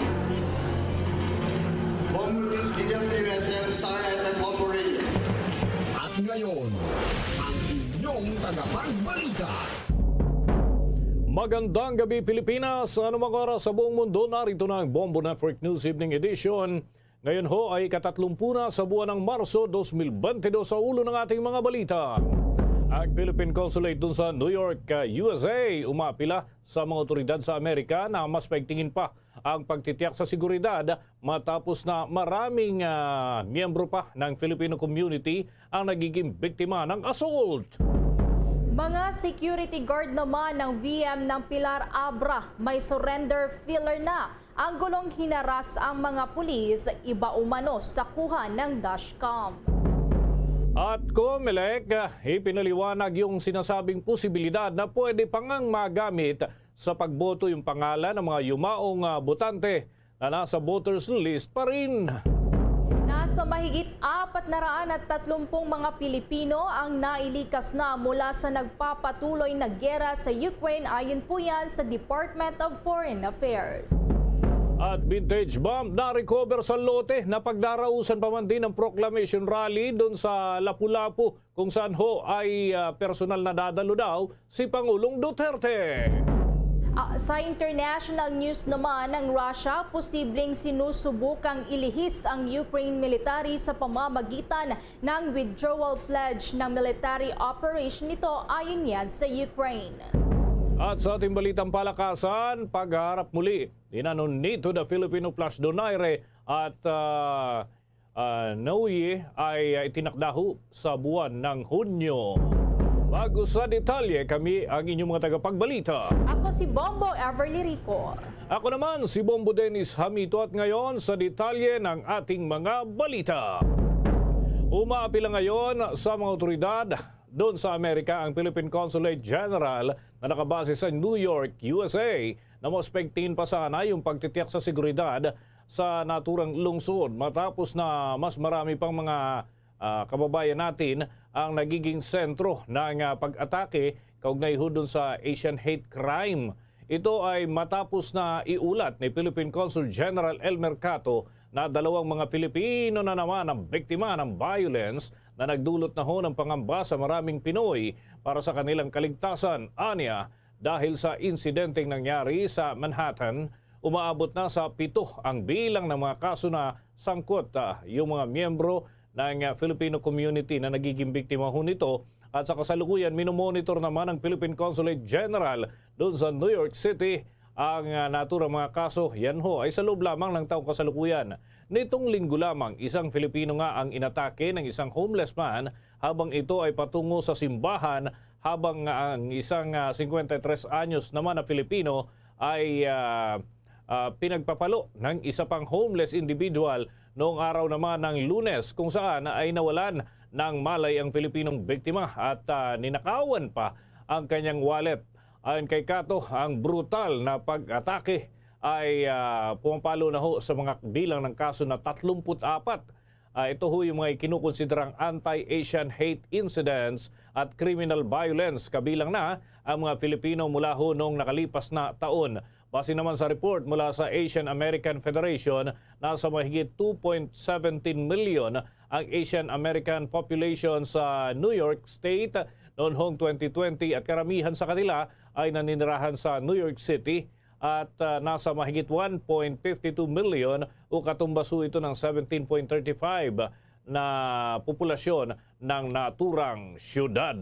inyong tagapagbalita. Magandang gabi Pilipinas, anumang oras sa buong mundo, narito na ang Bombo Network News Evening Edition. Ngayon ho ay katatlumpu na sa buwan ng Marso 2022 sa ulo ng ating mga balita. Ang Philippine Consulate dun sa New York, USA, umapila sa mga otoridad sa Amerika na mas paigtingin pa ang pagtitiyak sa seguridad matapos na maraming miyembro pa ng Filipino community ang nagiging biktima ng assault. Mga security guard naman ng VM ng Pilar Abra may surrender filler na. Ang gulong hinaras ang mga pulis, iba umano sa kuha ng dashcam. At COMELEC, ipinaliwanag yung sinasabing posibilidad na pwede pangang magamit sa pagboto yung pangalan ng mga yumaong botante na nasa voters list pa rin. Nasa mahigit 430 mga Pilipino ang nailikas na mula sa nagpapatuloy na giyera sa Ukraine ayon po yan sa Department of Foreign Affairs. At vintage bomb na-recover sa lote na pagdarausan pa man din ng proclamation rally doon sa Lapu-Lapu kung saan ho ay personal na dadalo daw si Pangulong Duterte. Sa international news naman ng Russia, posibleng sinusubukang ilihis ang Ukraine military sa pamamagitan ng withdrawal pledge ng military operation nito ayon yan sa Ukraine. At sa ating balitang palakasan, pagharap muli, dinanonito the Filipino Plus Donaire at Nauye ay itinakdaho sa buwan ng Hunyo. Bago sa detalye, kami ang inyong mga tagapagbalita. Ako si Bombo Everly Rico. Ako naman si Bombo Dennis Hamito at ngayon sa detalye ng ating mga balita. Umaapila ngayon sa mga otoridad doon sa Amerika ang Philippine Consulate General na nakabase sa New York, USA na mas pegtingin pa sana yung pagtitiyak sa seguridad sa naturang lungsod matapos na mas marami pang mga kababayan natin ang nagiging sentro ng pag-atake kaugnay ho doon sa Asian hate crime. Ito ay matapos na iulat ni Philippine Consul General Elmer Cato na dalawang mga Pilipino na naman ang biktima ng violence na nagdulot na ho ng pangamba sa maraming Pinoy para sa kanilang kaligtasan. Anya, dahil sa insidenteng nangyari sa Manhattan, umaabot na sa 7 ang bilang ng mga kaso na sangkot yung mga miyembro ng Filipino community na nagiging biktima ho nito. At sa kasalukuyan, minomonitor naman ng Philippine Consulate General doon sa New York City ang naturang mga kaso. Yan ho ay sa loob lamang ng taong kasalukuyan. Nitong linggo lamang, isang Filipino nga ang inatake ng isang homeless man habang ito ay patungo sa simbahan, habang ang isang 53 anyos naman na Filipino ay pinagpapalo ng isa pang homeless individual noong araw naman ng Lunes kung saan ay nawalan ng malay ang Pilipinong biktima at ninakawan pa ang kanyang wallet. Ayon kay Cato, ang brutal na pag-atake ay pumapalo na ho sa mga bilang ng kaso na 34. Ito ho yung mga kinukonsiderang anti-Asian hate incidents at criminal violence. Kabilang na ang mga Filipino mula ho noong nakalipas na taon. Base naman sa report mula sa Asian American Federation, nasa mahigit 2.17 million ang Asian American population sa New York State noong hong 2020 at karamihan sa kanila ay naninirahan sa New York City at nasa mahigit 1.52 million o katumbaso ito ng 17.35 na populasyon ng naturang syudad.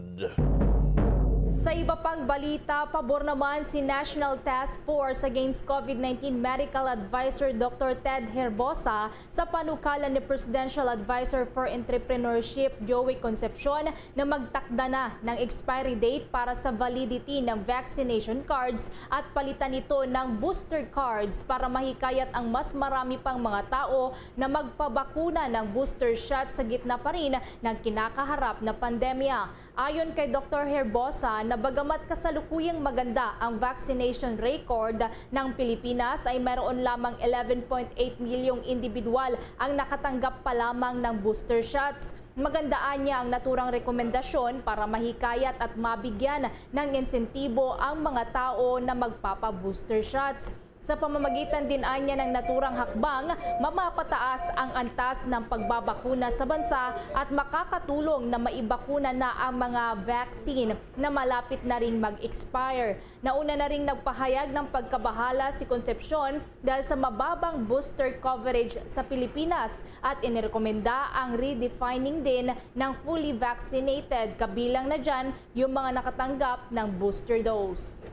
Sa iba pang balita, pabor naman si National Task Force Against COVID-19 Medical Advisor Dr. Ted Herbosa sa panukalan ni Presidential Advisor for Entrepreneurship Joey Concepcion na magtakda na ng expiry date para sa validity ng vaccination cards at palitan ito ng booster cards para mahikayat ang mas marami pang mga tao na magpabakuna ng booster shot sa gitna pa rin ng kinakaharap na pandemya. Ayon kay Dr. Herbosa, na bagamat kasalukuyang maganda ang vaccination record ng Pilipinas ay mayroon lamang 11.8 milyong individual ang nakatanggap pa lamang ng booster shots. Magandaan niya ang naturang rekomendasyon para mahikayat at mabigyan ng insentibo ang mga tao na magpapa-booster shots. Sa pamamagitan din anya ng naturang hakbang, mapapataas ang antas ng pagbabakuna sa bansa at makakatulong na maibakuna na ang mga vaccine na malapit na ring mag-expire. Nauna na ring nagpahayag ng pagkabahala si Concepcion dahil sa mababang booster coverage sa Pilipinas at inirekomenda ang redefining din ng fully vaccinated, kabilang na dyan yung mga nakatanggap ng booster dose.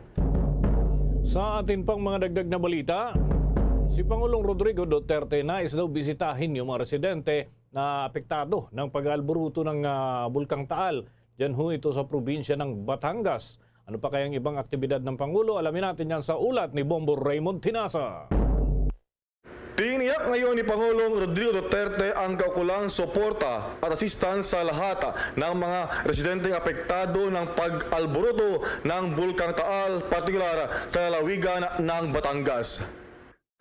Sa atin pang mga dagdag na balita, si Pangulong Rodrigo Duterte nais daw bisitahin yung mga residente na apektado ng pag-alboruto ng Bulkang Taal. Diyan ho ito sa probinsya ng Batangas. Ano pa kayang ibang aktibidad ng Pangulo? Alamin natin yan sa ulat ni Bombo Raymond Tinasa. Tiniyak ngayon ni Pangulong Rodrigo Duterte ang kaukulang suporta at assistance sa lahat ng mga residenteng apektado ng pag-alboruto ng Bulkang Taal, partikular sa lalawigan ng Batangas.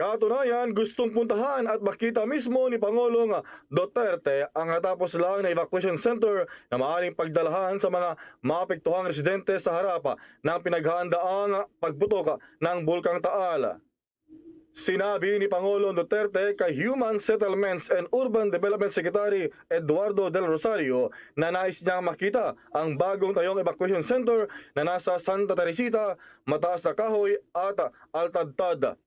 Katunayan, gustong puntahan at makita mismo ni Pangulong Duterte ang natapos lang na evacuation center na maaaring pagdalahan sa mga maapektuhang residente sa harap ng pinaghahandaang pagputok ng Bulkang Taal. Sinabi ni Pangulong Duterte kay Human Settlements and Urban Development Secretary Eduardo Del Rosario na nais niyang makita ang bagong tayong evacuation center na nasa Santa Teresita, Mataas na Kahoy at Altadtad.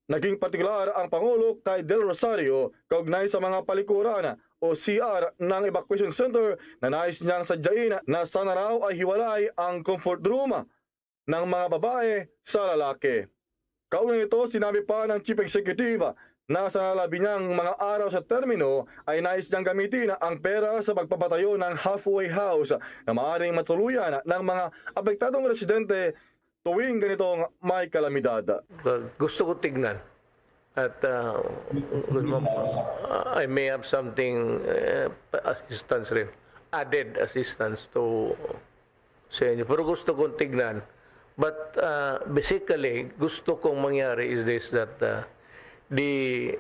Naging partikular ang Pangulo kay Del Rosario kaugnay sa mga palikuran o CR ng evacuation center na nais niyang sadyain na sana raw ay hiwalay ang comfort room ng mga babae sa lalaki. Kauna nito, sinabi pa ng Chief Executive na sa nalabi niyang mga araw sa termino ay nais niyang gamitin ang pera sa pagpapatayo ng halfway house na maaaring matuluyan ng mga apektadong residente tuwing ganitong may kalamidad. Gusto ko tignan at I may have something assistance rin, added assistance to sa inyo. Pero gusto kong tignan. But basically, gusto kong mangyari is this, that the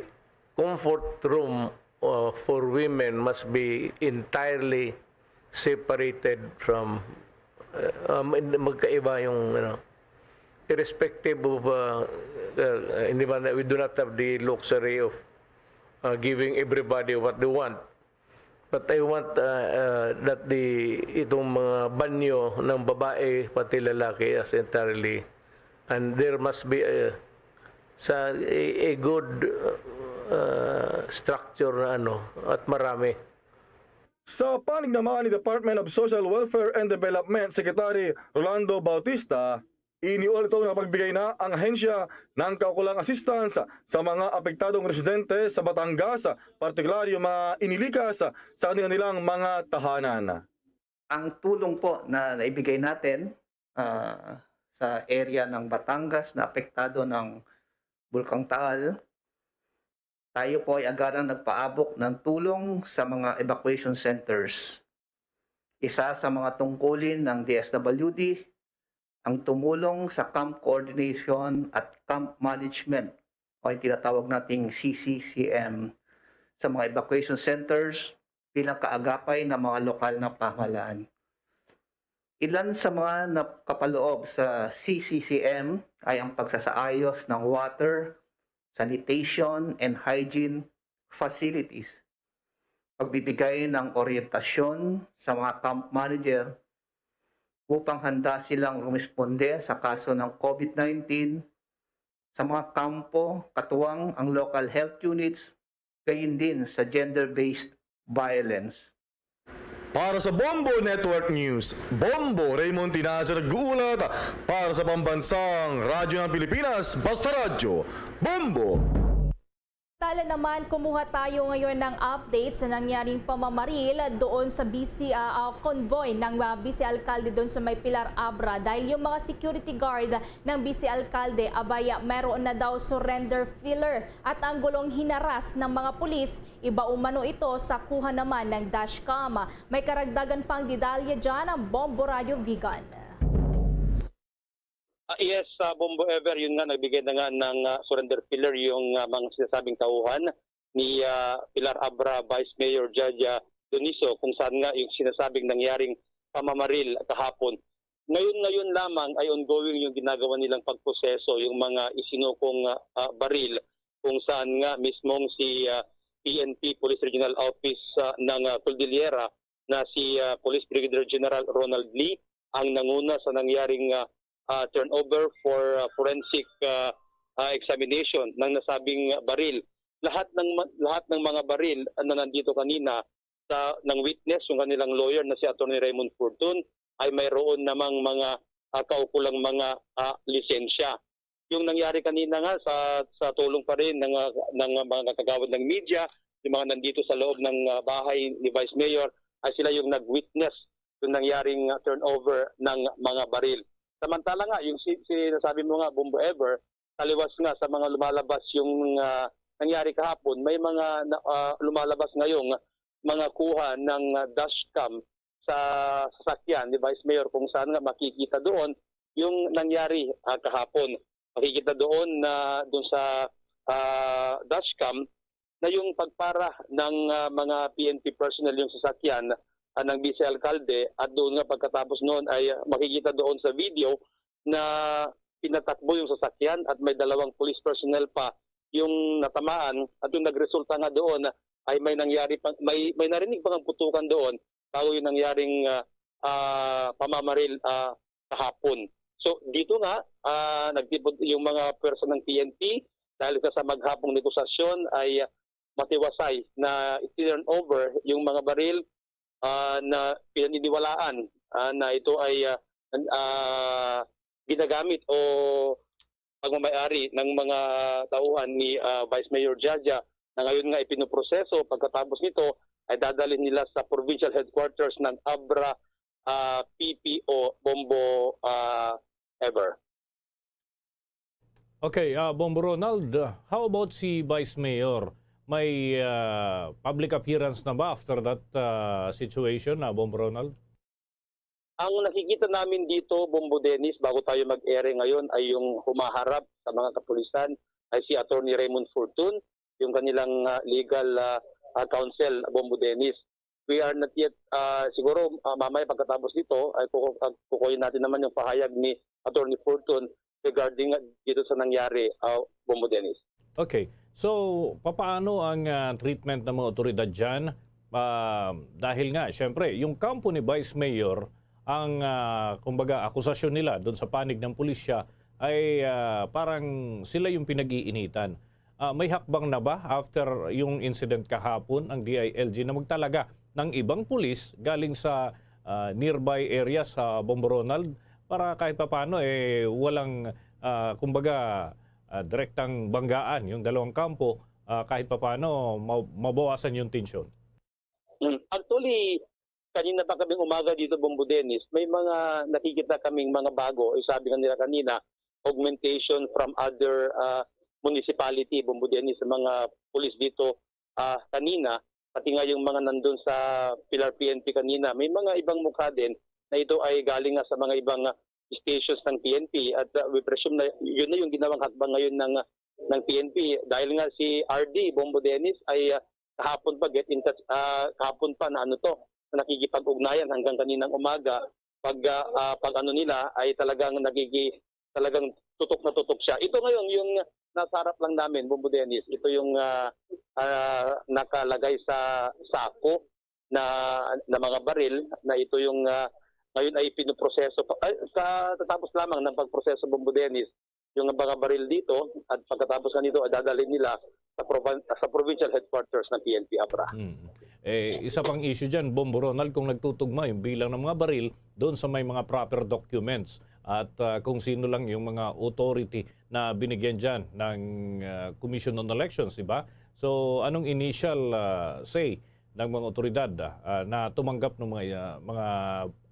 comfort room for women must be entirely separated from, magkaiba yung, irrespective of, we do not have the luxury of giving everybody what they want. But I want that itong mga banyo ng babae pati lalaki as entirely, and there must be a good structure na at marami. Sa panig naman ni Department of Social Welfare and Development Secretary Rolando Bautista, iniulit ito na pagbigay na ang ahensya ng kaukulang assistance sa mga apektadong residente sa Batangas, partikular yung mga inilikas sa kanilang mga tahanan. Ang tulong po na naibigay natin sa area ng Batangas na apektado ng Bulkang Taal, tayo po ay agarang nagpaabot ng tulong sa mga evacuation centers. Isa sa mga tungkulin ng DSWD ang tumulong sa camp coordination at camp management o yung tinatawag nating CCCM sa mga evacuation centers bilang kaagapay ng mga lokal na pamahalaan. Ilan sa mga nakapaloob sa CCCM ay ang pagsasaayos ng water, sanitation, and hygiene facilities, pagbibigay ng orientasyon sa mga camp manager upang handa silang rumisponde sa kaso ng COVID-19 sa mga kampo, katuwang ang local health units, gayon din sa gender-based violence. Para sa Bombo Network News, Bombo Raymond Tinasa nag-uulat para sa pambansang radyo ng Pilipinas, Basta Radyo, Bombo! Tala naman, kumuha tayo ngayon ng update sa nangyaring pamamaril doon sa convoy ng Vice Alcalde doon sa may Pilar Abra. Dahil yung mga security guard ng Vice Alcalde, abaya, meron na daw surrender filler at ang gulong hinaras ng mga pulis, iba umano ito sa kuha naman ng dashcam. May karagdagan pang didalya dyan ang Bombo Radio Vegan. Yes, Bombo Ever, yun nga, nagbigay na nga ng surrender filler yung mga sinasabing tauhan ni Pilar Abra Vice Mayor Judge Donizo kung saan nga yung sinasabing nangyaring pamamaril kahapon. Ngayon lamang ay ongoing yung ginagawa nilang pagproseso, yung mga isinukong baril kung saan nga mismong si PNP Police Regional Office ng Cordillera na si Police Brigadier General Ronald Lee ang nanguna sa nangyaring turnover for forensic examination ng nasabing baril. Lahat ng mga baril na nandito kanina ng witness, yung kanilang lawyer na si Attorney Raymond Fortun, ay mayroon namang mga kaukulang mga lisensya. Yung nangyari kanina nga sa tulong pa rin ng mga kagawad ng media, yung mga nandito sa loob ng bahay ni Vice Mayor, ay sila yung nag-witness yung nangyaring turnover ng mga baril. Samantala nga, yung sinasabi mo nga, Bombo Ever, taliwas nga sa mga lumalabas yung nangyari kahapon, may mga lumalabas ngayong mga kuha ng dashcam sa sasakyan ni Vice Mayor kung saan nga makikita doon yung nangyari kahapon. Makikita doon na doon sa dashcam na yung pagpara ng mga PNP personnel yung sasakyan ng Vice Alcalde, at doon nga pagkatapos noon ay makikita doon sa video na pinatakbo yung sasakyan at may dalawang police personnel pa yung natamaan, at yung nagresulta nga doon ay may narinig pang putukan doon bago yung nangyaring pamamaril kahapon. So dito nga, nagtipon yung mga person ng PNP dahil sa maghapong negosasyon ay matiwasay na i-turn over yung mga baril na pinaniniwalaan na ito ay ginagamit o pagmamayari ng mga tauhan ni Vice Mayor Jaja, na ngayon nga ipinoproseso. Pagkatapos nito ay dadalhin nila sa provincial headquarters ng Abra PPO Bombo Ever. Okay, Bombo Ronald, how about si Vice Mayor? May public appearance na ba after that situation, Bombo Ronald? Ang nakikita namin dito, Bombo Dennis, bago tayo mag-ere ngayon, ay yung humaharap sa mga kapulisan ay si Attorney Raymond Fortun, yung kanilang legal counsel, Bombo Dennis. We are not yet, siguro mamaya pagkatapos nito, ay kukuyin natin naman yung pahayag ni Attorney Fortun regarding dito sa nangyari, Bombo Dennis. Okay, so papaano ang treatment ng mga otoridad dyan? Dahil nga, syempre, yung kampo ni Vice Mayor, ang kumbaga akusasyon nila doon sa panig ng pulisya ay parang sila yung pinag-iinitan. May hakbang na ba after yung incident kahapon ang DILG na magtalaga ng ibang pulis galing sa nearby area sa Bombo Ronald para kahit papaano walang kumbaga direktang banggaan yung dalawang kampo, kahit papaano mabawasan yung tensyon? Actually, kanina pa kaming umaga dito, Bombo Dennis, may mga nakikita kaming mga bago. Sabi nga nila kanina, augmentation from other municipality, Bombo Dennis, sa mga pulis dito kanina, pati nga yung mga nandun sa Pilar PNP kanina, may mga ibang mukha din na ito ay galing nga sa mga ibang stations ng PNP, at we presume na yun na yung ginawang hakbang ngayon ng PNP dahil nga si RD, Bombo Dennis, ay kahapon pa get in touch, kahapon pa na nakikipag-ugnayan hanggang kaninang umaga. Pag ano nila ay talagang talagang tutok na tutok siya. Ito ngayon yung nasa harap lang namin, Bombo Dennis. Ito yung nakalagay sa sako na mga baril, na ito yung ngayon ay pinoproseso. Tatapos lamang ng pagproseso, Bombo Dennis, yung mga baril dito, at pagkatapos na nito ay dadalhin nila sa provincial headquarters ng PNP Abra. Isa pang issue dyan, Bombo Ronald, kung nagtutugma yung bilang ng mga baril doon sa may mga proper documents at kung sino lang yung mga authority na binigyan dyan ng Commission on Elections, diba? So anong initial say ng mga otoridad na tumanggap ng mga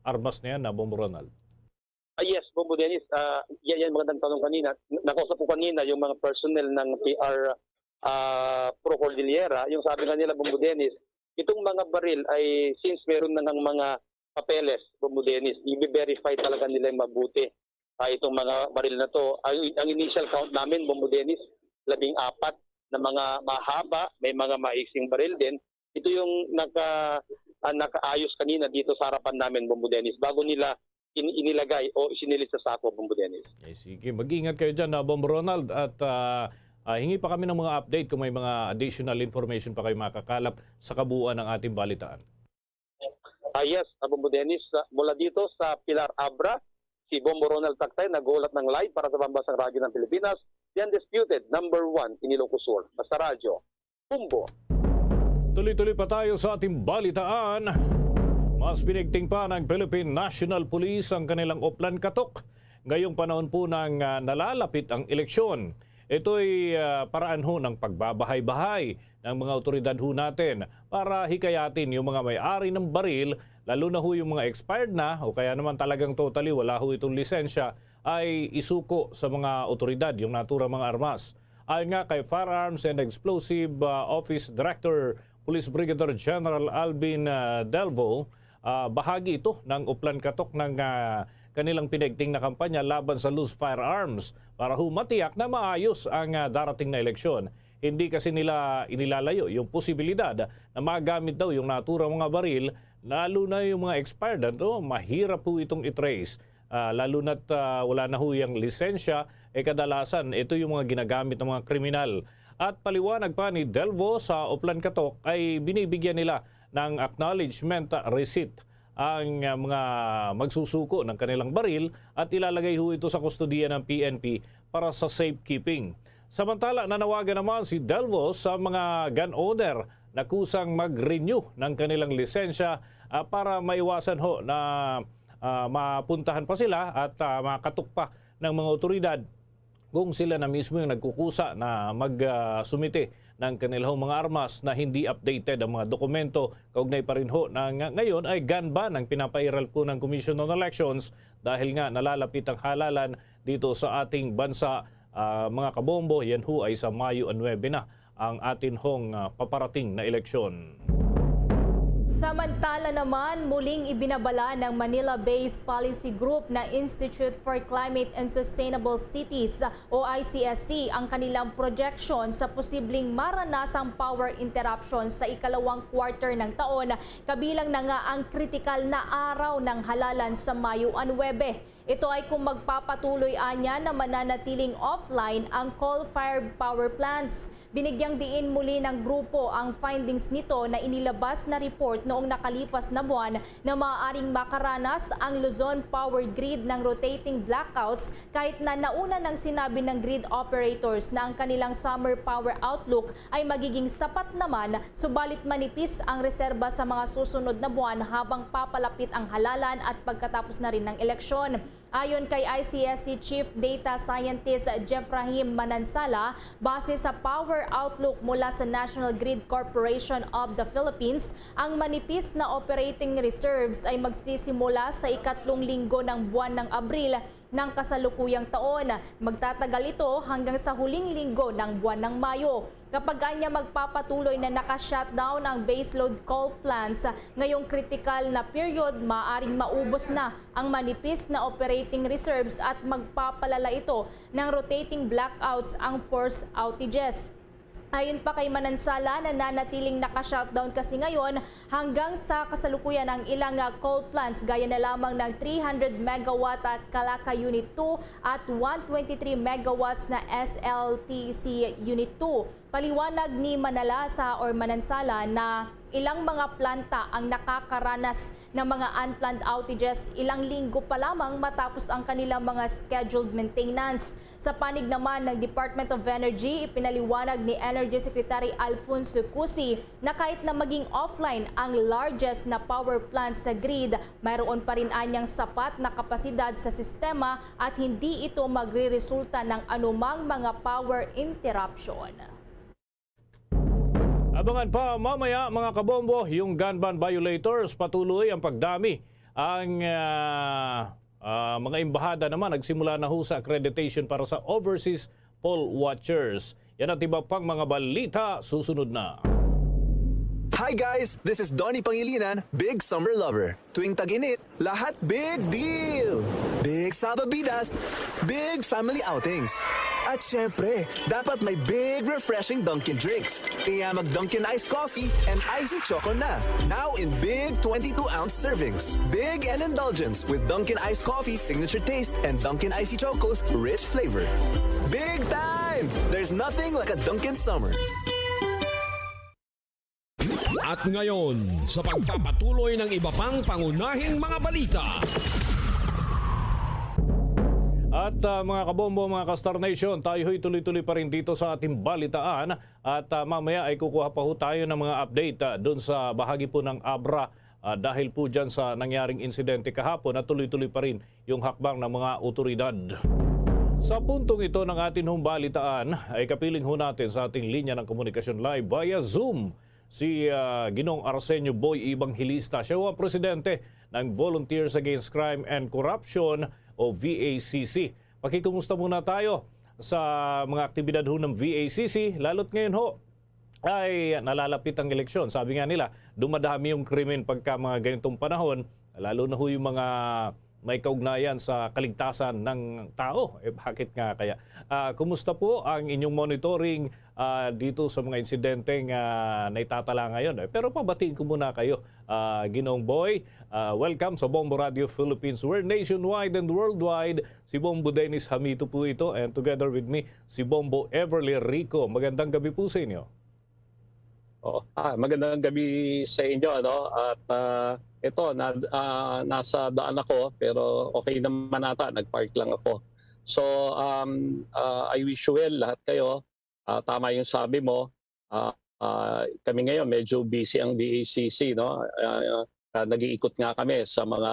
armas na yan na Bombo Ronald? Yes, Bombo Dennis, yan magandang tanong kanina. Nakausap ko kanina yung mga personnel ng PR Pro Cordillera, yung sabi nga nila, Bombo Dennis, itong mga baril ay since meron na ng mga papeles, Bombo Dennis, i-verify talaga nila yung mabuti. Itong mga baril na to, ang initial count namin, Bombo Dennis, 14 na mga mahaba, may mga maiksing baril din. Ito yung nakaayos kanina dito sa harapan namin, Bombo Dennis, bago nila inilagay o isinilit sa sako, Bombo Dennis. Sige, mag-ingat kayo dyan, Bombo Ronald. At hingi pa kami ng mga update kung may mga additional information pa kayo makakalap sa kabuuan ng ating balitaan. Yes, Bombo Dennis, mula dito sa Pilar Abra, si Bombo Ronald Tactay nagulat ng live para sa Pambasang Radyo ng Pilipinas, the undisputed number 1 in Ilocos Sur. Basta radyo, Bombo. Tuloy-tuloy pa tayo sa ating balitaan. Mas pinigting pa ng Philippine National Police ang kanilang Oplan Katok ngayong panahon po ng nalalapit ang eleksyon. Ito'y paraan ho ng pagbabahay-bahay ng mga otoridad ho natin para hikayatin yung mga may-ari ng baril, lalo na ho yung mga expired na o kaya naman talagang totally wala ho itong lisensya, ay isuko sa mga otoridad yung naturang mga armas. Ayon nga kay Firearms and Explosive Office Director Police Brigadier General Alvin Delvo, bahagi ito ng Oplan Katok ng kanilang pinigting na kampanya laban sa loose firearms para humatiyak na maayos ang darating na eleksyon. Hindi kasi nila inilalayo yung posibilidad na magamit daw yung naturang mga baril, lalo na yung mga expired. Mahirap po itong itrace. Lalo na't wala na ho yung lisensya, kadalasan ito yung mga ginagamit ng mga kriminal. At paliwanag pa ni Delvo sa Oplan Katok ay binibigyan nila ng acknowledgement receipt ang mga magsusuko ng kanilang baril at ilalagay ho ito sa kustodiya ng PNP para sa safekeeping. Samantala, nanawagan naman si Delvo sa mga gun owner na kusang mag-renew ng kanilang lisensya para maiwasan ho na mapuntahan pa sila at makatok pa ng mga otoridad kung sila na mismo yung nagkukusa na mag-sumite ng kanilang mga armas na hindi updated ang mga dokumento. Kaugnay pa rin ho na ngayon ay gun ban ang pinapairal po ng Commission on Elections dahil nga nalalapit ang halalan dito sa ating bansa. Mga kabombo, yan ho ay sa Mayo 9 na ang atin hong paparating na eleksyon. Samantala naman, muling ibinabala ng Manila-based policy group na Institute for Climate and Sustainable Cities o ICSC ang kanilang projection sa posibleng maranasang power interruption sa ikalawang quarter ng taon, kabilang na nga ang kritikal na araw ng halalan sa Mayo 9. Ito ay kung magpapatuloy anya na mananatiling offline ang coal-fired power plants. Binigyang diin muli ng grupo ang findings nito na inilabas na report noong nakalipas na buwan na maaaring makaranas ang Luzon power grid ng rotating blackouts kahit na nauna nang sinabi ng grid operators na ang kanilang summer power outlook ay magiging sapat naman, subalit manipis ang reserba sa mga susunod na buwan habang papalapit ang halalan at pagkatapos na rin ng eleksyon. Ayon kay ICSC Chief Data Scientist Jefrahim Manansala, base sa power outlook mula sa National Grid Corporation of the Philippines, ang manipis na operating reserves ay magsisimula sa ikatlong linggo ng buwan ng Abril ng kasalukuyang taon. Magtatagal ito hanggang sa huling linggo ng buwan ng Mayo. Kapag kanya magpapatuloy na naka-shutdown ang baseload coal plants ngayong critical na period, maaaring maubos na ang manipis na operating reserves at magpapalala ito ng rotating blackouts ang forced outages. Ayon pa kay Manansala, nananatiling naka-shutdown kasi ngayon hanggang sa kasalukuyan ng ilang coal plants gaya na lamang ng 300 megawatt at Calaca Unit 2 at 123 megawatts na SLTC Unit 2. Paliwanag ni Manansala na ilang mga planta ang nakakaranas ng mga unplanned outages ilang linggo pa lamang matapos ang kanilang mga scheduled maintenance. Sa panig naman ng Department of Energy, ipinaliwanag ni Energy Secretary Alfonso Cusi na kahit na maging offline ang largest na power plant sa grid, mayroon pa rin anyang sapat na kapasidad sa sistema at hindi ito magre-resulta ng anumang mga power interruption. Abangan pa mamaya mga kabombo, yung gun ban violators, patuloy ang pagdami. Ang mga embahada naman nagsimula na ho sa accreditation para sa overseas poll watchers. Yan at iba pang mga balita, susunod na. Hi guys! This is Donnie Pangilinan, Big Summer Lover. Tuwing tag-init, lahat big deal! Big sababidas, big family outings. At syempre, dapat may big refreshing Dunkin' drinks. Kaya mag-Dunkin' Iced Coffee and Icy Choco na. Now in big 22-ounce servings. Big and indulgence with Dunkin' Iced Coffee's signature taste and Dunkin' Icy Choco's rich flavor. Big time! There's nothing like a Dunkin' summer. At ngayon, sa pagpapatuloy ng iba pang pangunahing mga balita. At mga kabombo, mga ka-Star Nation, tayo'y tuloy-tuloy pa rin dito sa ating balitaan. At mamaya ay kukuha pa ho tayo ng mga update doon sa bahagi po ng Abra dahil po dyan sa nangyaring insidente kahapon at tuloy-tuloy pa rin yung hakbang ng mga otoridad. Sa puntong ito ng ating balitaan ay kapiling ho natin sa ating linya ng komunikasyon live via Zoom si Ginong Arsenio Boy Evangelista. Siya ho ang presidente ng Volunteers Against Crime and Corruption o VACC. Pakikumusta muna tayo sa mga aktibidad ho ng VACC, lalo't ngayon ho ay nalalapit ang eleksyon. Sabi nga nila, dumadami yung krimen pagka mga ganitong panahon, lalo na ho yung mga may kaugnayan sa kaligtasan ng tao. Bakit nga kaya? Kumusta po ang inyong monitoring dito sa mga insidenteng naitatala ngayon? Pero pabatiin ko muna kayo, Ginoong Boy. Welcome sa Bombo Radio Philippines. We're nationwide and worldwide. Si Bombo Dennis Hamito po ito and together with me, si Bombo Everly Rico. Magandang gabi po sa inyo. Magandang gabi sa inyo. At ito, nasa daan ako pero okay naman ata, nag-park lang ako. So I wish you well lahat kayo. Tama yung sabi mo. Kami ngayon medyo busy ang BACC. Nag-iikot nga kami sa mga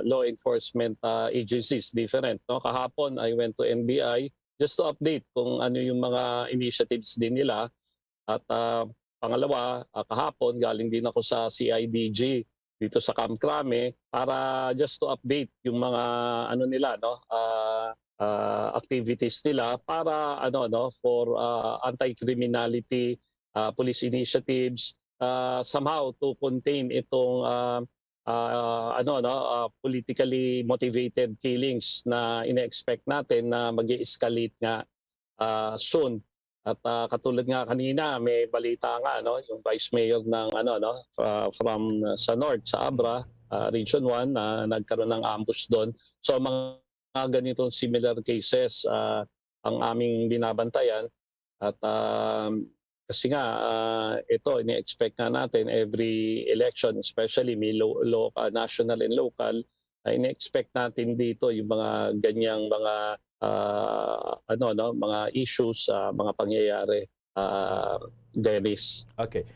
law enforcement agencies different. Kahapon I went to NBI just to update kung ano yung mga initiatives din nila. At pangalawa, kahapon galing din ako sa CIDG dito sa Camp Crame para just to update yung mga activities nila para for anti-criminality police initiatives, somehow to contain itong politically motivated killings na ine-expect natin na mag-escalate nga soon. At katulad nga kanina, may balita nga yung Vice Mayor ng from sa North, sa Abra, Region 1 na nagkaroon ng ambush doon. So mga ganitong similar cases ang aming binabantayan at kasi nga ito ini-expect nga natin every election, especially may national and local, ini-expect natin dito yung mga ganyang mga mga issues, mga pangyayari, Dennis. Okay.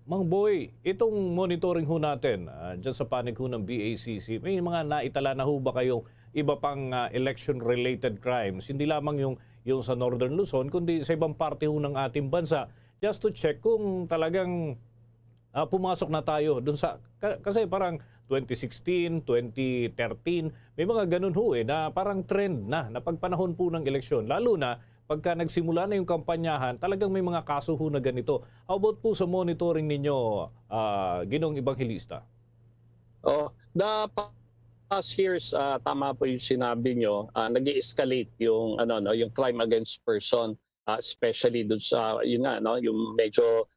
Mang Boy, itong monitoring ho natin dyan sa panig ho ng BACC, may mga naitala na ho ba kayong iba pang election-related crimes? Hindi lamang yung sa Northern Luzon, kundi sa ibang parte ho ng ating bansa. Just to check kung talagang pumasok na tayo dun sa... Kasi parang 2016, 2013, may mga ganun ho na parang trend na pagpanahon po ng eleksyon. Lalo na pagka nagsimula na yung kampanyahan, talagang may mga kaso ho na ganito. How about po sa monitoring ninyo, Ginong Evangelista? The past years, tama po yung sinabi nyo, nag-escalate yung, yung crime against person, especially dun sa, yung medyo,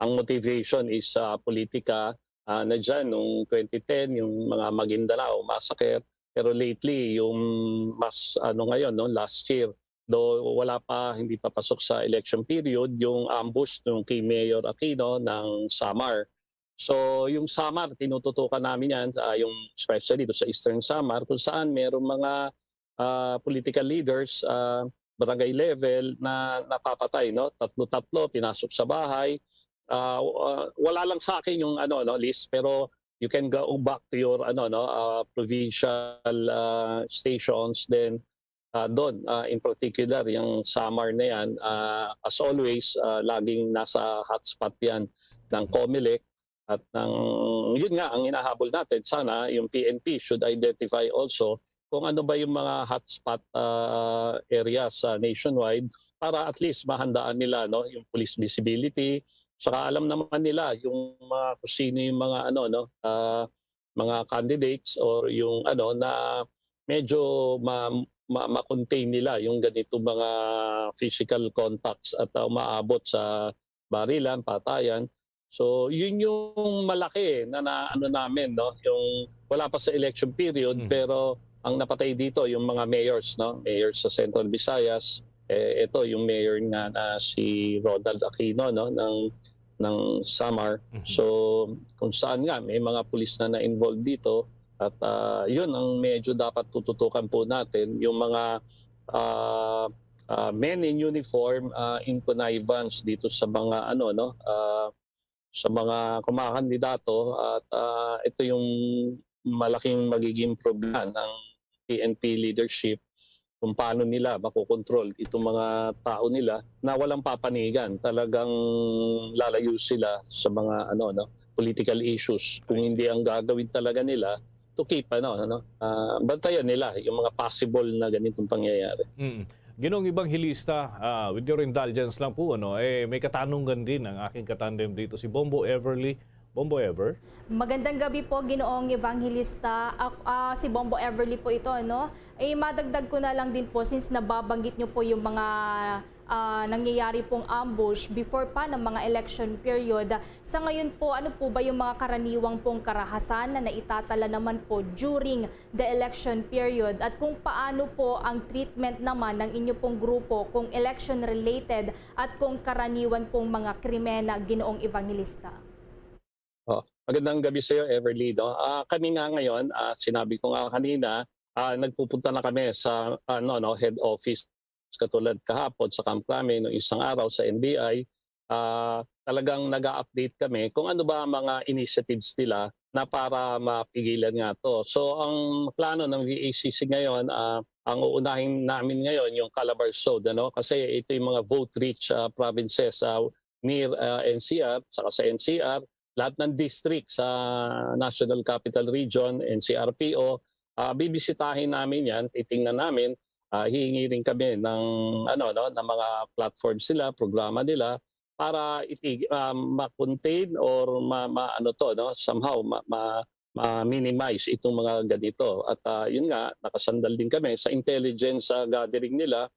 ang motivation is politika, na dyan, noong 2010, yung mga Maguindanao massacre. Pero lately, yung mas ngayon, last year, though hindi pa pasok sa election period, yung ambush ng kay Mayor Aquino ng Samar. So yung Samar, tinututukan namin yan, yung especially dito sa Eastern Samar, kung saan mayroong mga political leaders, barangay level na napapatay, tatlo-tatlo, pinasok sa bahay. Wala lang sa akin yung list, pero you can go back to your provincial stations, then doon in particular yung Samar na yan, as always laging nasa hotspot yan ng COMELEC at yun nga ang hinahabol natin. Sana yung PNP should identify also kung ano ba yung mga hotspot areas nationwide para at least mahandaan nila yung police visibility. Saka alam naman nila yung kung sino yung mga mga candidates or yung na medyo ma-contain nila yung ganito mga physical contacts at umaabot sa barilan, patayan. So yun yung malaki na ano namin, no, yung wala pa sa election period pero ang napatay dito yung mga mayors, no, mayors sa Central Visayas. Ito yung mayor nga na si Ronald Aquino, no, ng Samar. So kung saan nga may mga pulis na na-involved dito at yun ang medyo dapat tututukan po natin, yung mga men in uniform in connivance dito sa mga ano, no, sa mga kumakandidato at ito yung malaking magiging problema ng PNP leadership kung paano nila makokontrol itong mga tao nila na walang papanigan. Talagang lalayo sila sa mga ano, no, political issues. Kung hindi ang gagawin talaga nila to keep bantayan nila yung mga possible na ganitong pangyayari. Ginong Evangelista, with your indulgence lang po, may katanungan din ang aking katandem dito, si Bombo Everly. Bombo Ever? Magandang gabi po, Ginoong Evangelista. Si Bombo Everly po ito, no? Madagdag ko na lang din po, since nababanggit nyo po yung mga nangyayari pong ambush before pa ng mga election period. Sa ngayon po, ano po ba yung mga karaniwang pong karahasan na naitatala naman po during the election period? At kung paano po ang treatment naman ng inyo pong grupo kung election related at kung karaniwan pong mga krimena, Ginoong Evangelista? Magandang gabi sa iyo, Everly. No? Kami nga ngayon, sinabi ko nga kanina, nagpupunta na kami sa head office katulad kahapon sa Camp Crame no isang araw sa NBI. Talagang nag-update kami kung ano ba mga initiatives nila na para mapigilan nga to. So ang plano ng VACC ngayon, ang uunahin namin ngayon yung Calabarzon, kasi ito yung mga vote-rich provinces near NCR, saka sa NCR, lahat ng district sa National Capital Region, NCRPO, bibisitahin namin yan, titingnan namin, hihingi rin kami ng ng mga platforms nila, programa nila para ma-contain or somehow ma-minimize itong mga ganito. At yun nga, nakasandal din kami sa intelligence gathering nila.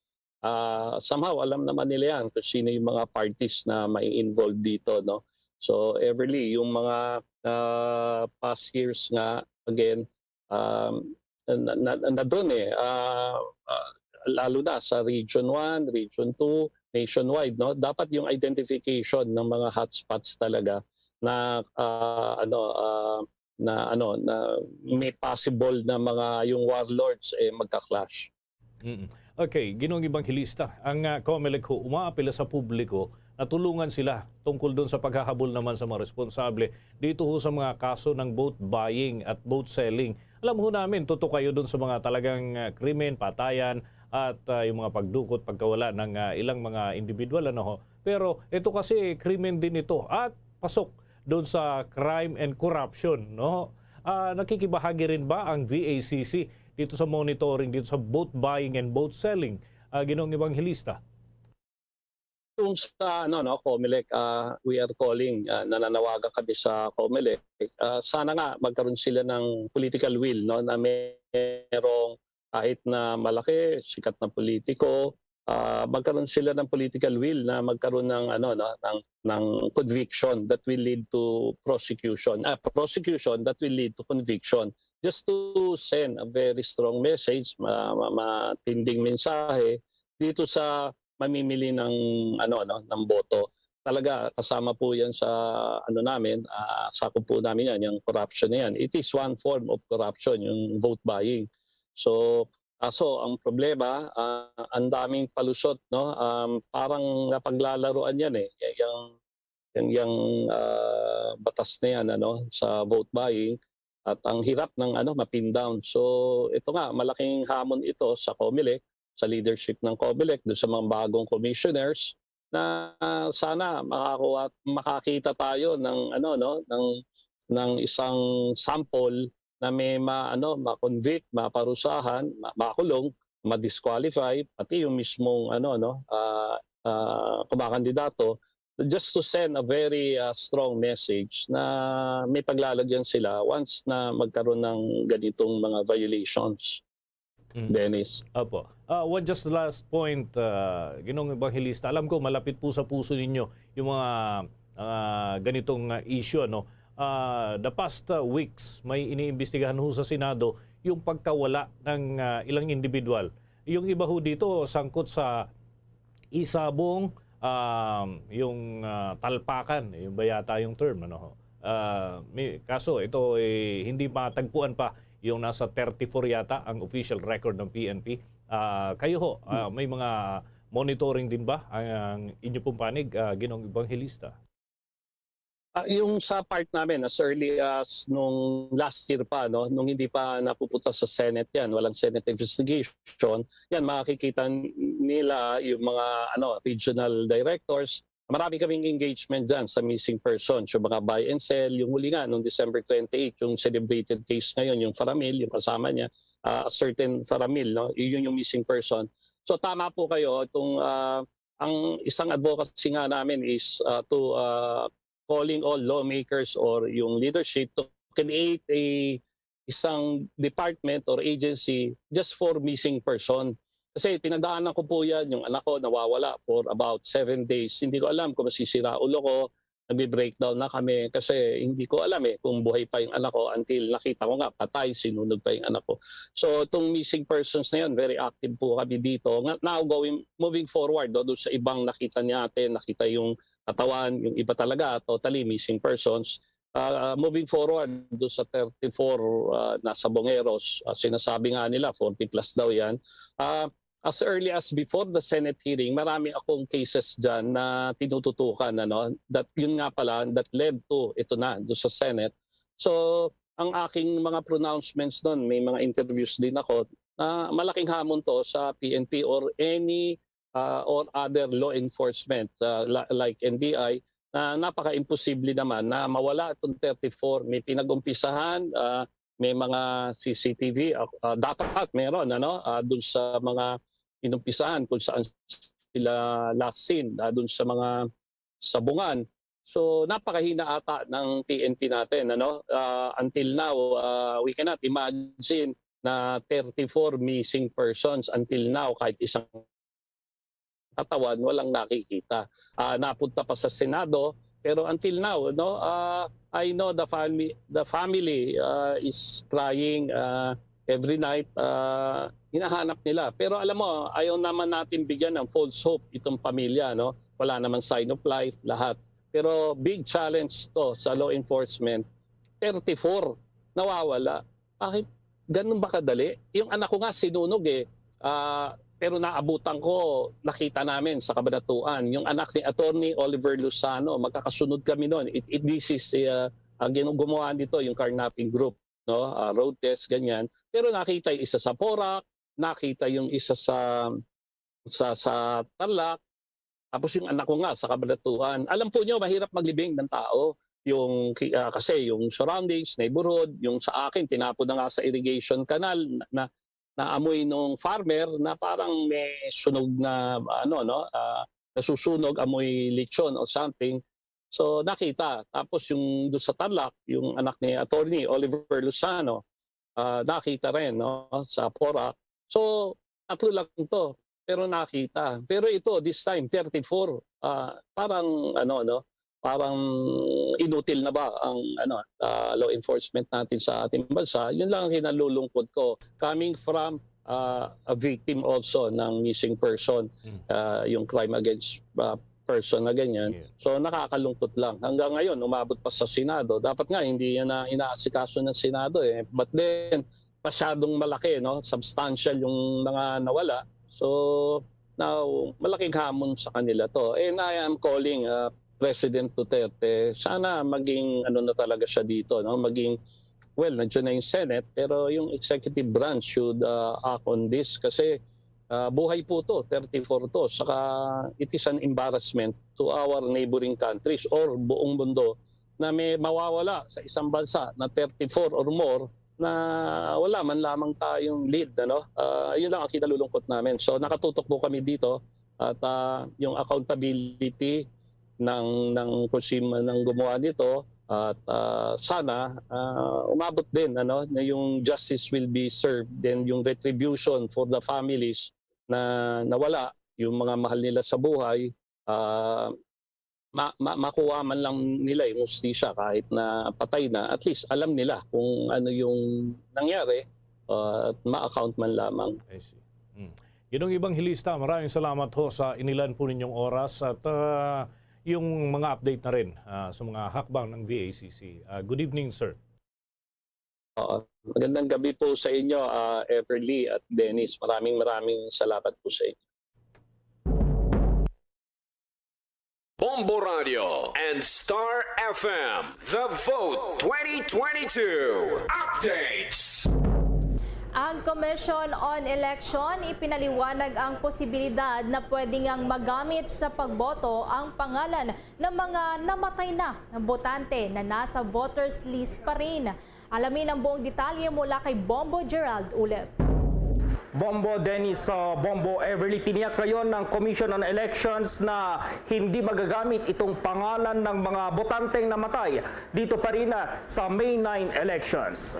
Somehow alam naman nila yan kung sino yung mga parties na may involved dito, no? So Everly, yung mga past years nga, again, na doon lalo na sa Region 1, Region 2, nationwide, no? Dapat yung identification ng mga hotspots talaga na na may possible na mga yung warlords magka-clash. Okay, Ginoong Evangelista, ang COMELEC umaapela sa publiko na tulungan sila tungkol doon sa paghahabol naman sa mga responsable dito sa mga kaso ng vote buying at vote selling. Alam namin, totoo kayo doon sa mga talagang krimen, patayan at yung mga pagdukot, pagkawala ng ilang mga individual. Pero ito kasi krimen din ito at pasok doon sa crime and corruption. Nakikibahagi rin ba ang VACC dito sa monitoring, dito sa vote buying and vote selling? Ginoong Evangelista? Kung sa COMELEC, we are calling, nananawagan kami sa COMELEC, sana nga magkaroon sila ng political will, no, na merong kahit na malaki, sikat na politiko, magkaroon sila ng political will na magkaroon ng ng conviction that will lead to prosecution that will lead to conviction, just to send a very strong message, matinding mensahe dito sa mamimili ng ng boto. Talaga kasama po 'yan sa namin, sakop po namin 'yan, yung corruption na 'yan. It is one form of corruption, yung vote buying. So ang problema, ang daming palusot, no? Parang napaglalaruan 'yan yung batas na 'yan sa vote buying, at ang hirap ng mapin down. So ito nga, malaking hamon ito sa COMELEC, sa leadership ng COMELEC, doon sa mga bagong commissioners, na sana makakita tayo ng ng isang sample na may ma-convict, maparusahan, makulong, ma-disqualify, pati yung mismong kumakandidato, just to send a very strong message na may paglalagyan sila once na magkaroon ng ganitong mga violations. Dennis. Opo. One just last point, Ginoong Evangelista. Alam ko malapit po sa puso ninyo yung mga ganitong issue. No? The past weeks, may iniimbestigahan ho sa Senado yung pagkawala ng ilang individual. Yung iba ho dito sangkot sa isabong, yung talpakan, yung bayata yung term. Ano? Kaso ito hindi matagpuan pa yung nasa 34 yata ang official record ng PNP. Kayo ho, may mga monitoring din ba ang inyo pong panig, Ginoong Evangelista? Yung sa part namin, as early as nung last year pa, no, nung hindi pa napupunta sa Senate yan, walang Senate investigation, yan makikita nila yung mga regional directors. Marami kaming engagement dyan sa missing persons, yung mga buy and sell. Yung huli nga, noong December 28, yung celebrated case ngayon, yung Faramil, yung kasama niya, a certain Faramil, no? Yun yung missing person. So tama po kayo, ang isang advocacy nga namin is to calling all lawmakers or yung leadership to create isang department or agency just for missing person. Kasi pinagdaanan ko po yan, yung anak ko nawawala for about 7 days. Hindi ko alam kung masisira ulo ko, nagbe-breakdown na kami kasi hindi ko alam kung buhay pa yung anak ko until nakita ko nga patay, sinunog pa yung anak ko. So itong missing persons na yun, very active po kami dito. Now moving forward, doon sa ibang nakita natin, nakita yung katawan, yung iba talaga, totally missing persons. Moving forward doon sa 34 na sabongeros, sinasabi nga nila 40 plus daw yan. As early as before the Senate hearing, marami akong cases dyan na tinututukan. That, yun nga pala, that led to ito na doon sa Senate. So ang aking mga pronouncements doon, may mga interviews din ako, na malaking hamon to sa PNP or any or other law enforcement like NBI, na napaka-imposible naman na mawala itong 34. May pinag-umpisahan, may mga CCTV, dapat meron dun sa mga inumpisahan kung saan sila last seen, dun sa mga sabungan. So napakahina ata ng PNP natin. Until now, we cannot imagine na 34 missing persons until now, kahit isang katawan walang nakikita. Napunta pa sa Senado, pero until now, I know the family is crying every night. Hinahanap nila. Pero alam mo, ayaw naman natin bigyan ng false hope itong pamilya. Wala naman sign of life, lahat. Pero big challenge to sa law enforcement. 34 nawawala. Bakit ganun ba kadali? Yung anak ko nga sinunog pero naabutan ko, nakita namin sa Kabanatuan, yung anak ni Attorney Oliver Lozano, magkakasunod kami noon. This is ang gumawa nito, yung carnapping group, road test, ganyan. Pero nakita yung isa sa Porac, nakita yung isa sa Tarlac, tapos yung anak ko nga sa Kabanatuan. Alam po nyo, mahirap maglibing ng tao. Kasi yung surroundings, neighborhood, yung sa akin, tinapon na nga sa irrigation canal na amoy nung farmer na parang may sunog na nasusunog, amoy lechon or something. So nakita. Tapos yung doon sa Tarlac, yung anak ni Attorney Oliver Lozano, nakita rin sa Porac. So tatlo lang to, pero nakita. Pero ito this time 34, parang parang inutil na ba ang law enforcement natin sa ating bansa. Yun lang ang hinalulungkot ko. Coming from a victim also ng missing person, yung crime against person na ganyan. So nakakalungkot lang. Hanggang ngayon, umabot pa sa Senado. Dapat nga hindi yan na inaasikaso ng Senado. But then, masyadong malaki, substantial yung mga nawala. So now, malaking hamon sa kanila to. And I am calling President Duterte, sana maging na talaga siya dito, maging, nandiyan na yung Senate, pero yung executive branch should act on this kasi buhay po to, 34 to, saka it is an embarrassment to our neighboring countries or buong mundo na may mawawala sa isang bansa na 34 or more na wala man lamang tayong lead. Yun lang ang kinalulungkot namin. So nakatutok po kami dito at yung accountability ng kung sino ng gumawa nito, At sana umabot din na yung justice will be served, then yung retribution for the families na nawala yung mga mahal nila sa buhay, makuha man lang nila yung hustisya kahit na patay na, at least alam nila kung ano yung nangyari at ma-account man lamang. I see. Yun ang ibang hilista. Maraming salamat ho sa inilan po ninyong oras at yung mga update na rin sa mga hakbang ng VACC. Good evening, sir. Magandang gabi po sa inyo, Everly at Dennis. Maraming salamat po sa inyo. Bombo Radio and Star FM, The Vote 2022 Updates. Ang Commission on Election ipinaliwanag ang posibilidad na pwede ngang magamit sa pagboto ang pangalan ng mga namatay na botante na nasa voters list pa rin. Alamin ang buong detalye mula kay Bombo Gerald Ulep. Bombo Dennis, Bombo Everly, tiniyak ngayon ng Commission on Elections na hindi magagamit itong pangalan ng mga botanteng namatay dito pa rin sa May 9 elections.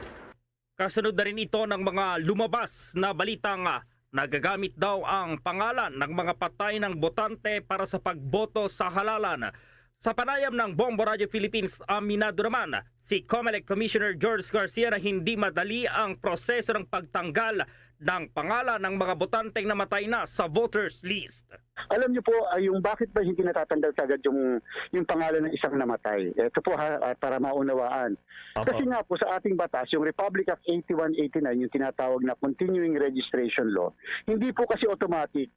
Kasunod na rin ito ng mga lumabas na balitang nagagamit daw ang pangalan ng mga patay ng botante para sa pagboto sa halalan. Sa panayam ng Bombo Radio Philippines, aminado naman si COMELEC Commissioner George Garcia na hindi madali ang proseso ng pagtanggal ng pangalan ng mga botanteng namatay na sa voters list. Alam niyo po yung bakit ba hindi natatanggal agad yung pangalan ng isang namatay. Ito po para maunawaan. Kasi nga po sa ating batas, yung Republic Act 8189, yung tinatawag na Continuing Registration Law, hindi po kasi automatic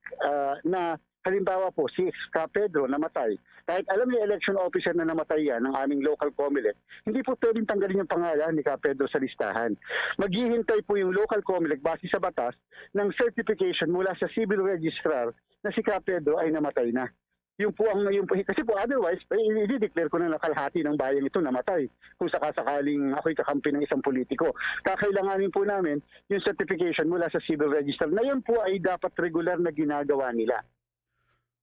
na halimbawa po si Ka Pedro namatay. Kahit alam niyo election officer na namatay yan ng aming local COMELEC, hindi po pwedeng tanggalin yung pangalan ni Ka Pedro sa listahan. Maghihintay po yung local COMELEC base sa batas ng certification mula sa civil registrar na si Ka Pedro ay namatay na. Kasi po otherwise, i-declare ko na kalahati ng bayan ito namatay kung sakasakaling ako'y kakampi ng isang politiko. Kakailanganin po namin yung certification mula sa civil registrar na yun po ay dapat regular na ginagawa nila.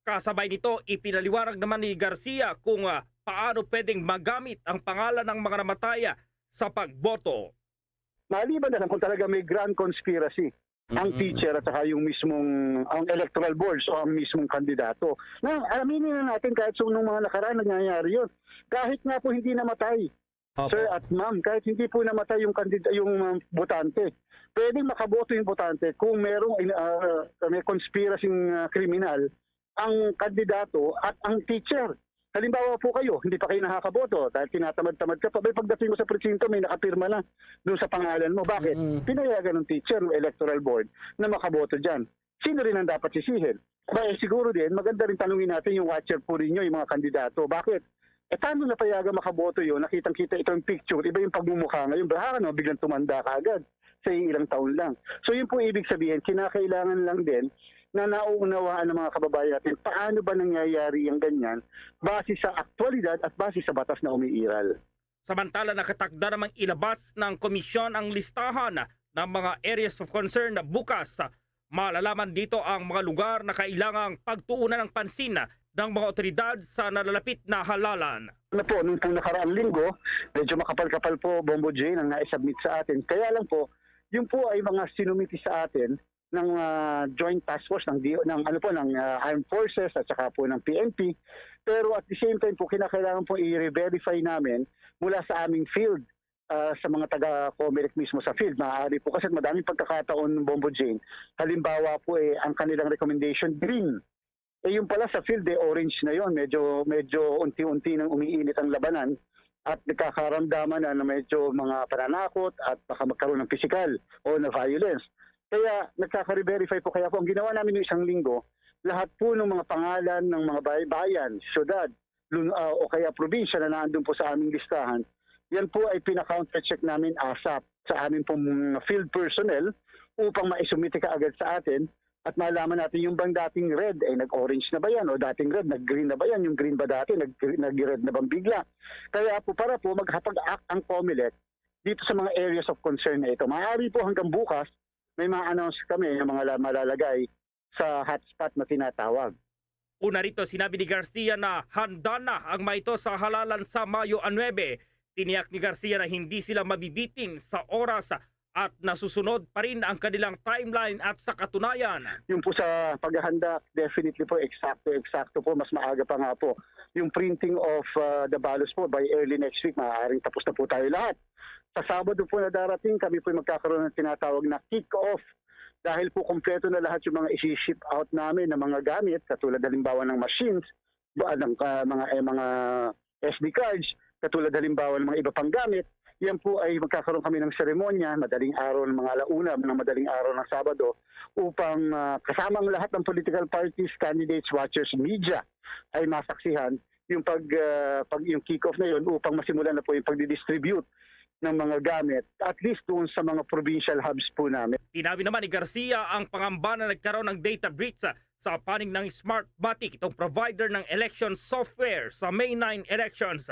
Kasabay nito, ipinaliwanag naman ni Garcia kung paano pwedeng magamit ang pangalan ng mga namatay sa pagboto. Maliban na lang kung talaga may grand conspiracy ang teacher at saka yung mismong ang electoral boards o ang mismong kandidato. Na aminin na natin kahit nung mga nakaraan nangyayari yun. Kahit nga po hindi namatay. Sir at ma'am, kahit hindi po namatay yung botante, pwedeng makaboto yung botante kung merong may conspiracy kriminal ang kandidato at ang teacher. Halimbawa po kayo, hindi pa kayo nakakaboto dahil tinatamad-tamad ka pa. May pagdating mo sa presinto, may nakapirma na doon sa pangalan mo. Bakit? Pinayagan ng teacher, ng electoral board na makaboto dyan. Sino rin ang dapat sisihin? Siguro din, maganda rin tanungin natin yung watcher po rin nyo, yung mga kandidato. Bakit? Paano napayagan makaboto yun? Nakitang-kita itong picture. Iba yung pagmumukha ngayon. Baka biglang tumanda ka agad sa ilang taon lang. So yun po ibig sabihin, kinakailangan lang din na nauunawaan ng mga kababayan natin paano ba nangyayari yung ganyan base sa aktwalidad at base sa batas na umiiral. Samantala, nakatakda namang ilabas ng komisyon ang listahan ng mga areas of concern na bukas. Malalaman dito ang mga lugar na kailangang pagtuunan ng pansin ng mga otoridad sa nalalapit na halalan. Nung nakaraang linggo, medyo makapal-kapal po Bombo J ang naisubmit sa atin. Kaya lang po, yung po ay mga sinumiti sa atin ng joint task force ng Armed Forces at saka po ng PNP. Pero at the same time po, kinakailangan po i-verify namin mula sa aming field sa mga taga-COMELEC mismo sa field. Maaari po kasi madaming pagkakataon ng Bombo Jane. Halimbawa po ang kanilang recommendation green. Yung pala sa field orange na yon. Medyo unti-unti nang umiinit ang labanan at nagkakaramdaman na medyo mga pananakot at baka magkaroon ng physical o na violence. Kaya nagkaka-verify po. Kaya po ang ginawa namin yung isang linggo, lahat po ng mga pangalan ng mga bayan, syudad, o kaya probinsya na naandun po sa aming listahan, yan po ay pina-counter-check namin ASAP sa aming pong field personnel upang maisumite ka agad sa atin at malaman natin yung bang dating red ay nag-orange na ba yan o dating red, nag-green na ba yan, yung green ba dati, nag-red na bang bigla. Kaya po para po maghapag-act ang COMELEC dito sa mga areas of concern na ito. Maaari po hanggang bukas, may ma-announce kami ng mga malalagay sa hotspot na tinatawag. Una rito, sinabi ni Garcia na handa na ang maito sa halalan sa Mayo 9. Tiniyak ni Garcia na hindi sila mabibitin sa oras at nasusunod pa rin ang kanilang timeline at sa katunayan. Yung po sa paghahanda, definitely po eksakto po, mas maaga pa nga po. Yung printing of the ballots po by early next week, maaaring tapos na po tayo lahat. Sa Sabado po na darating, kami po magkakaroon ng tinatawag na kick-off dahil po kompleto na lahat yung mga isi-ship out namin ng mga gamit, katulad halimbawa ng machines, ng mga SD cards, katulad halimbawa ng mga iba pang gamit. Yan po ay magkakaroon kami ng seremonya, madaling araw ng mga alauna, ng madaling araw ng Sabado, upang kasama ang lahat ng political parties, candidates, watchers, media ay masaksihan yung yung kick-off na yun upang masimulan na po yung pagdidistribute ng mga gamit, at least doon sa mga provincial hubs po namin. Tinabi naman ni Garcia ang pangamba na nagkaroon ng data breach sa panig ng Smartmatic, itong provider ng election software sa May 9 elections.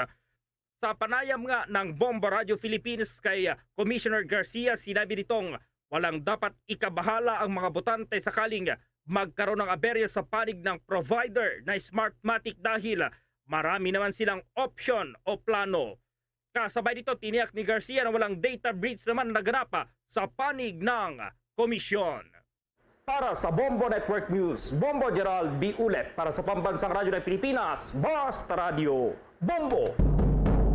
Sa panayam nga ng Bombo Radio Philippines kay Commissioner Garcia, sinabi nitong walang dapat ikabahala ang mga botante sakaling magkaroon ng aberya sa panig ng provider na Smartmatic dahil marami naman silang option o plano. Kasabay dito, tiniyak ni Garcia na walang data breach naman naganap sa panig ng komisyon. Para sa Bombo Network News, Bombo Gerald B. Ulet para sa Pambansang Radyo ng Pilipinas, Basta Radio, Bombo!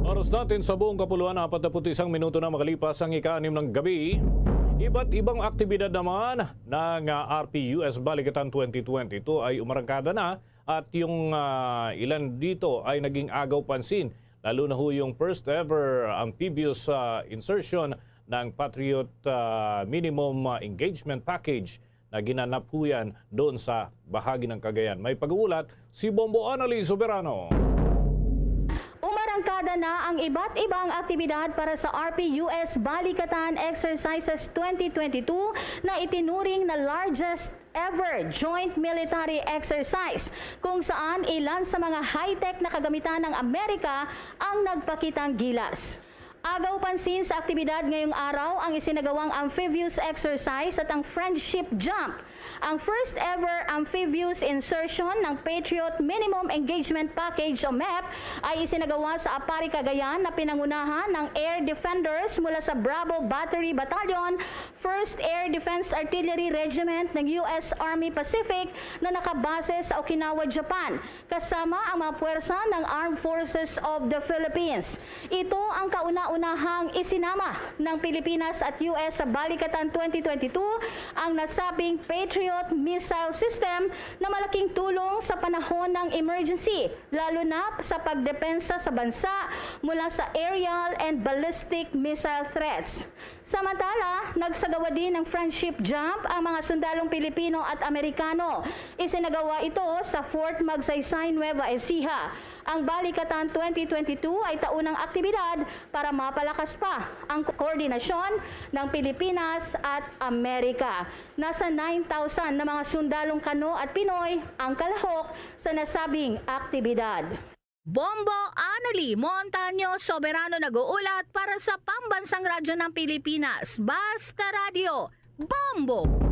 Oras natin sa buong kapuluan, 41 minuto na makalipas ang ika-6 ng gabi. Iba't ibang aktibidad naman ng RPUS Balikatan 2022 ay umarangkada na at yung ilan dito ay naging agaw pansin. Lalo na ho yung first ever amphibious insertion ng Patriot Minimum Engagement Package na ginanap po yan doon sa bahagi ng Cagayan. May pag-uulat si Bombo Annalise Soberano. Umarangkada na ang iba't ibang aktibidad para sa RPUS Balikatan Exercises 2022 na itinuring na largest ever joint military exercise kung saan ilan sa mga high-tech na kagamitan ng Amerika ang nagpakitang gilas. Agaw pansin sa aktibidad ngayong araw ang isinagawang amphibious exercise at ang friendship jump. Ang first ever amphibious insertion ng Patriot Minimum Engagement Package o MEP ay isinagawa sa Apari, Cagayan na pinangunahan ng Air Defenders mula sa Bravo Battery Battalion, 1st Air Defense Artillery Regiment ng US Army Pacific na nakabase sa Okinawa, Japan, kasama ang mga puwersa ng Armed Forces of the Philippines. Ito ang kauna-unahang isinama ng Pilipinas at US sa Balikatan 2022 ang nasabing Patriot Missile System na malaking tulong sa panahon ng emergency, lalo na sa pagdepensa sa bansa mula sa aerial and ballistic missile threats. Samantala, nagsagawa din ng friendship jump ang mga sundalong Pilipino at Amerikano. Isinagawa ito sa Fort Magsaysay, Nueva Ecija. Ang Balikatan 2022 ay taunang aktibidad para mapalakas pa ang koordinasyon ng Pilipinas at Amerika. Nasa 9,000 na mga sundalong Kano at Pinoy ang kalahok sa nasabing aktibidad. Bombo Annali Montaño Soberano nag-uulat para sa Pambansang Radyo ng Pilipinas, Basta Radio, Bombo!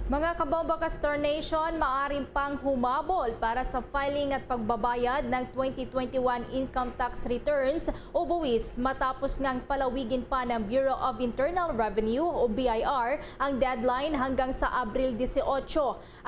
Mga kabomba ka Star Nation, maaaring pang humabol para sa filing at pagbabayad ng 2021 income tax returns o buwis matapos ngang palawigin pa ng Bureau of Internal Revenue o BIR ang deadline hanggang sa Abril 18.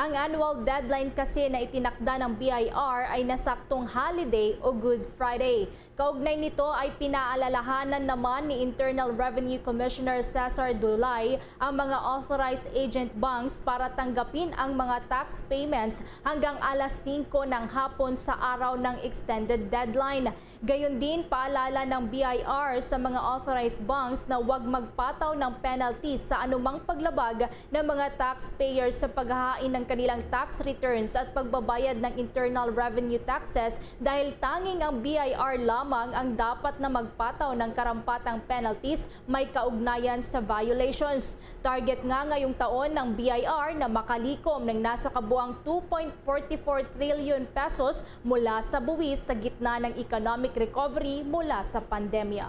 Ang annual deadline kasi na itinakda ng BIR ay nasaktong holiday o Good Friday. Kaugnay nito ay pinaalalahanan naman ni Internal Revenue Commissioner Cesar Dulay ang mga authorized agent banks para tanggapin ang mga tax payments hanggang alas 5 ng hapon sa araw ng extended deadline. Gayon din, paalala ng BIR sa mga authorized banks na huwag magpataw ng penalties sa anumang paglabag ng mga taxpayers sa paghahain ng kanilang tax returns at pagbabayad ng internal revenue taxes dahil tanging ang BIR lamang ang dapat na magpataw ng karampatang penalties may kaugnayan sa violations. Target nga ngayong taon ng BIR na makalikom ng nasa kabuang 2.44 trillion pesos mula sa buwis sa gitna ng economic recovery mula sa pandemya.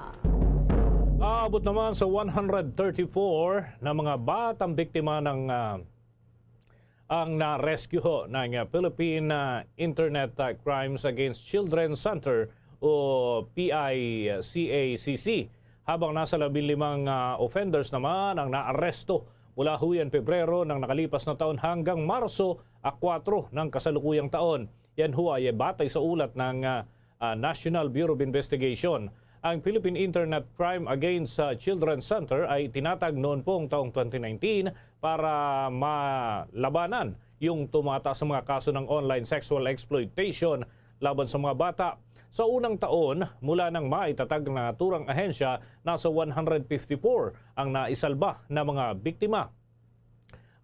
Aabot naman sa 134 na mga batang biktima ng ang na-rescue ng Philippine Internet Crimes Against Children Center o PICACC. Habang nasa 15 offenders naman ang naaresto mula huyan Pebrero ng nakalipas na taon hanggang Marso 4 ng kasalukuyang taon. Yan ho ay batay sa ulat ng National Bureau of Investigation. Ang Philippine Internet Crime Against Children Center ay tinatag noon pong taong 2019 para malabanan yung tumataas sa mga kaso ng online sexual exploitation laban sa mga bata. Sa unang taon, mula nang maitatag na naturang ahensya, nasa 154 ang naisalba na mga biktima.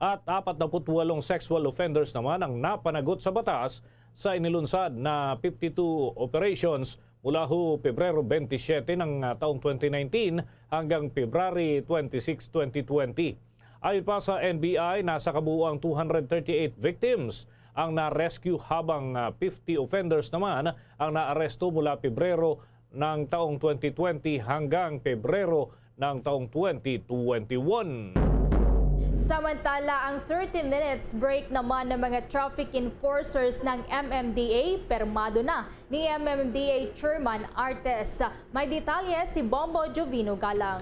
At 48 sexual offenders naman ang napanagot sa batas sa inilunsad na 52 operations mula ho Pebrero 27 ng taong 2019 hanggang February 26, 2020. Ayon pa sa NBI, nasa kabuuang 238 victims ang na-rescue habang 50 offenders naman ang naaresto mula Pebrero ng taong 2020 hanggang Pebrero ng taong 2021. Samantala, ang 30 minutes break naman ng mga traffic enforcers ng MMDA, permado na ni MMDA Chairman Artes. May detalye si Bombo Jovino Galang.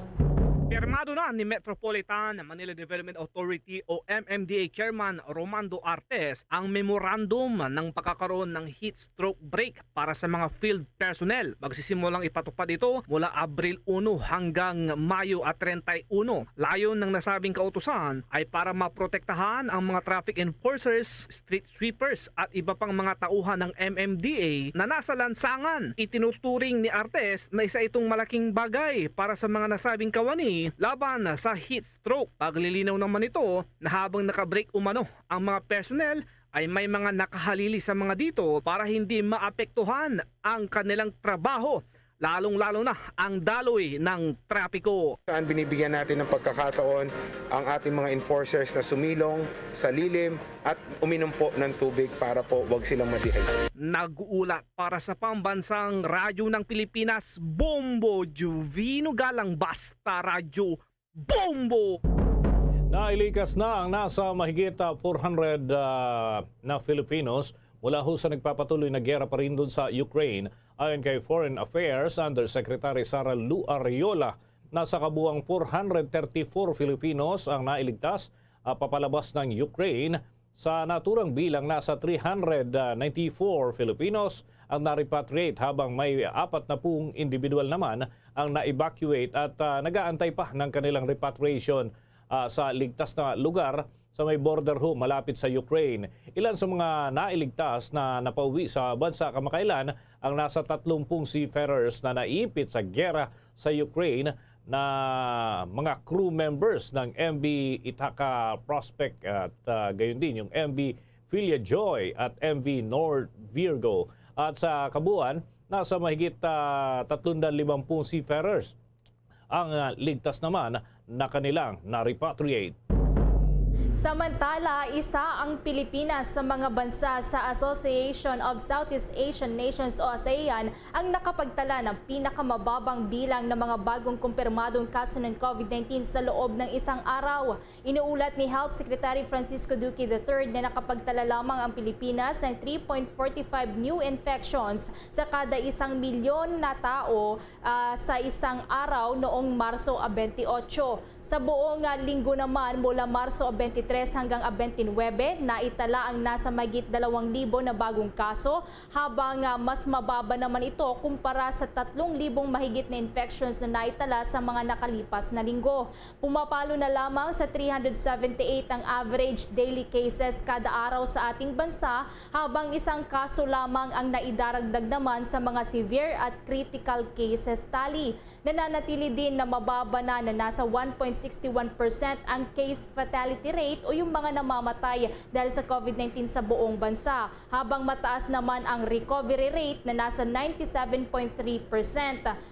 Pirmado na ni Metropolitan Manila Development Authority o MMDA Chairman Romando Artes ang memorandum ng pagkakaroon ng heat stroke break para sa mga field personnel. Magsisimulang ipatupad ito mula Abril 1 hanggang Mayo 31. Layon ng nasabing kautusan ay para maprotektahan ang mga traffic enforcers, street sweepers at iba pang mga tauhan ng MMDA na nasa lansangan. Itinuturing ni Artes na isa itong malaking bagay para sa mga nasabing kawani laban sa heat stroke. Paglilinaw naman ito na habang nakabreak umano ang mga personnel ay may mga nakahalili sa mga dito para hindi maapektuhan ang kanilang trabaho, lalong-lalo na ang daloy ng trapiko. Saan binibigyan natin ng pagkakataon ang ating mga enforcers na sumilong sa lilim at uminom po ng tubig para po wag silang ma-dehydrate. Nag-uulat para sa Pambansang Radyo ng Pilipinas, Bombo Jovino Galang, Basta Radyo, Bombo! Nailikas na ang nasa mahigit 400 na Filipinos mula ho sa nagpapatuloy na giyera pa rin doon sa Ukraine. Ayon kay Foreign Affairs Undersecretary Sara Lu Arriola, nasa kabuuang 434 Filipinos ang nailigtas papalabas ng Ukraine. Sa naturang bilang, nasa 394 Filipinos ang na-repatriate habang may 40 individual naman ang na-evacuate at nag-aantay pa ng kanilang repatriation sa ligtas na lugar sa may border ho malapit sa Ukraine. Ilan sa mga nailigtas na napauwi sa bansa kamakailan ang nasa 30 seafarers na naipit sa giyera sa Ukraine na mga crew members ng MV Ithaca Prospect at gayon din yung MV Filia Joy at MV North Virgo. At sa kabuuan, nasa mahigit 350 seafarers ang ligtas naman na kanilang na-repatriate. Samantala, isa ang Pilipinas sa mga bansa sa Association of Southeast Asian Nations o ASEAN ang nakapagtala ng pinakamababang bilang ng mga bagong kumpirmadong kaso ng COVID-19 sa loob ng isang araw. Inuulat ni Health Secretary Francisco Duque III na nakapagtala lamang ang Pilipinas ng 3.45 new infections sa kada 1 milyon na tao sa isang araw noong Marso 28. Sa buong linggo naman mula Marso 23 hanggang 29, naitala ang nasa mahigit 2,000 na bagong kaso habang mas mababa naman ito kumpara sa 3,000 mahigit na infections na naitala sa mga nakalipas na linggo. Pumapalo na lamang sa 378 ang average daily cases kada araw sa ating bansa habang isang kaso lamang ang naidaragdag naman sa mga severe at critical cases tally. Nananatili din na mababa na nasa 1.61% ang case fatality rate o yung mga namamatay dahil sa COVID-19 sa buong bansa, habang mataas naman ang recovery rate na nasa 97.3%.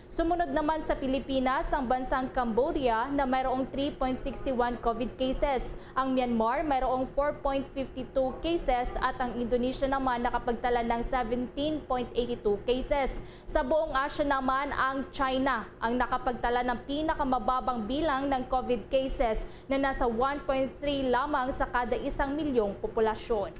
Sumunod naman sa Pilipinas ang bansang Cambodia na mayroong 3.61 COVID cases. Ang Myanmar mayroong 4.52 cases at ang Indonesia naman nakapagtala ng 17.82 cases. Sa buong Asia naman, ang China ang nakapagtala ng pinakamababang bilang ng COVID cases na nasa 1.3 lamang sa kada 1 milyong populasyon.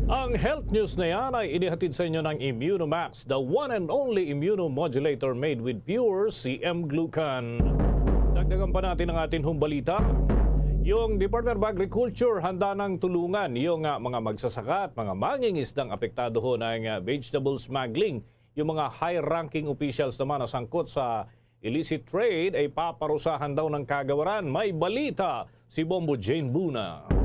Ang health news na yan ay inihatid sa inyo ng Immunomax, the one and only immunomodulator made with pure CM glucan. Dagdagan pa natin ang ating humbalita. Yung Department of Agriculture handa ng tulungan yung mga magsasaka at mga mangingisdang apektado ho ng vegetable smuggling. Yung mga high-ranking officials naman na sangkot sa illicit trade ay paparusahan daw ng kagawaran. May balita si Bombo Jane Buna.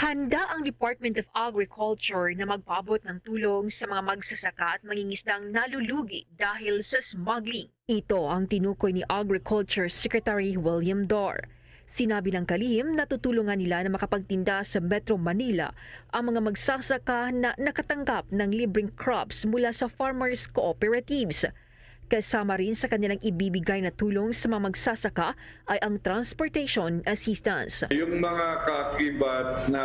Handa ang Department of Agriculture na magpaabot ng tulong sa mga magsasaka at mangingisdang nalulugi dahil sa smuggling. Ito ang tinukoy ni Agriculture Secretary William Dorr. Sinabi ng kalihim na tutulungan nila na makapagtinda sa Metro Manila ang mga magsasaka na nakatanggap ng libreng crops mula sa farmers cooperatives. Kasama rin sa kanilang ibibigay na tulong sa mga magsasaka ay ang transportation assistance. Yung mga kaakibat na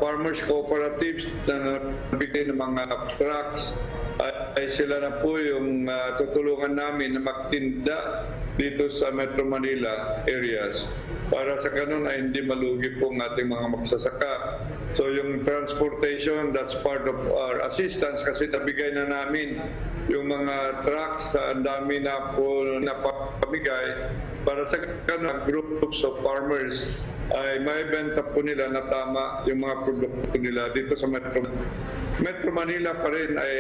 farmers cooperatives na nabigay ng mga trucks ay sila na po yung tutulungan namin na magtinda dito sa Metro Manila areas para sa ganun ay hindi malugi po ang ating mga magsasaka. So yung transportation, that's part of our assistance kasi nabigay na namin yung mga trucks, ang dami na po napamigay para sa ganun groups of farmers ay maibenta po nila na tama yung mga produkto nila dito sa Metro Manila pa rin ay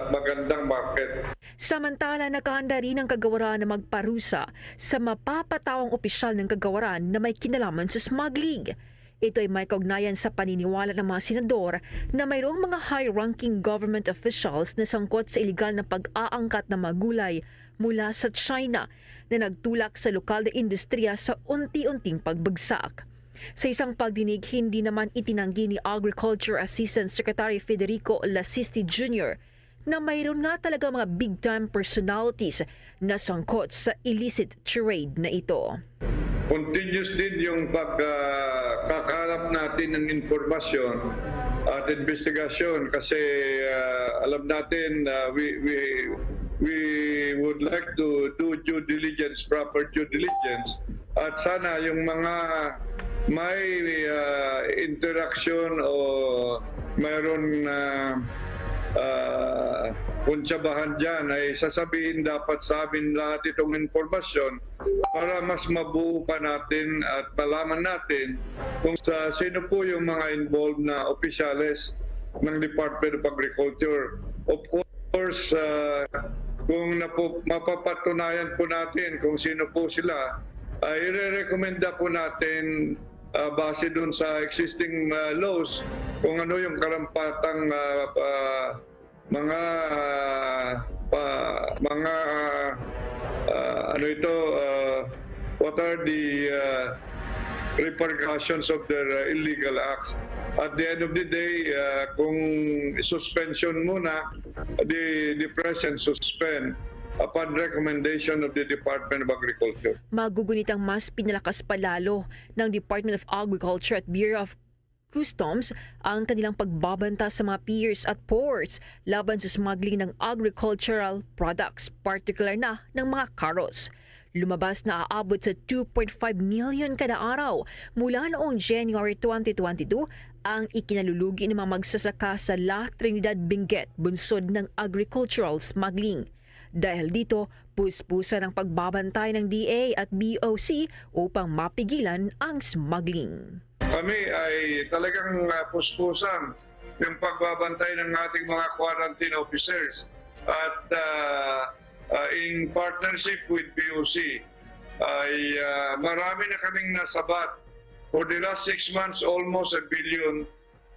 magandang market. Samantala, nakahanda rin ang kagawaran na magparusa sa mapapatawang opisyal ng kagawaran na may kinalaman sa smuggling. Ito ay may kaugnayan sa paniniwala ng mga senador na mayroong mga high-ranking government officials na sangkot sa iligal na pag-aangkat ng mga gulay mula sa China na nagtulak sa lokal na industriya sa unti-unting pagbagsak. Sa isang pagdinig, hindi naman itinanggi ni Agriculture Assistant Secretary Federico Lasiste Jr. na mayroon nga talaga mga big-time personalities na sangkot sa illicit trade na ito. Continuous din yung pagkakalap natin ng informasyon at investigasyon kasi alam natin we would like to do due diligence, proper due diligence at sana yung mga may interaction o mayroon kuntsabahan dyan ay sasabihin dapat sa amin lahat itong informasyon para mas mabuo pa natin at malaman natin kung sino po yung mga involved na opisyales ng Department of Agriculture. Of course, kung mapapatunayan po natin kung sino po sila, ay i-recommenda po natin base dun sa existing laws kung ano yung karampatang what are the repercussions of their illegal acts. At the end of the day, kung suspension muna, the President suspend upon recommendation of the Department of Agriculture. Magugunitang mas pinalakas palalo ng Department of Agriculture at Bureau of Customs ang kanilang pagbabanta sa mga piers at ports laban sa smuggling ng agricultural products, particular na ng mga carrots. Lumabas na aabot sa 2.5 million kada araw mula noong January 2022 ang ikinalulugi ng mga magsasaka sa La Trinidad Benguet, bunsod ng agricultural smuggling. Dahil dito, puspusan ang pagbabantay ng DA at BOC upang mapigilan ang smuggling. Kami ay talagang puspusan yung pagbabantay ng ating mga quarantine officers at in partnership with BOC ay marami na kaming nasabat. For the last 6 months, almost 1 billion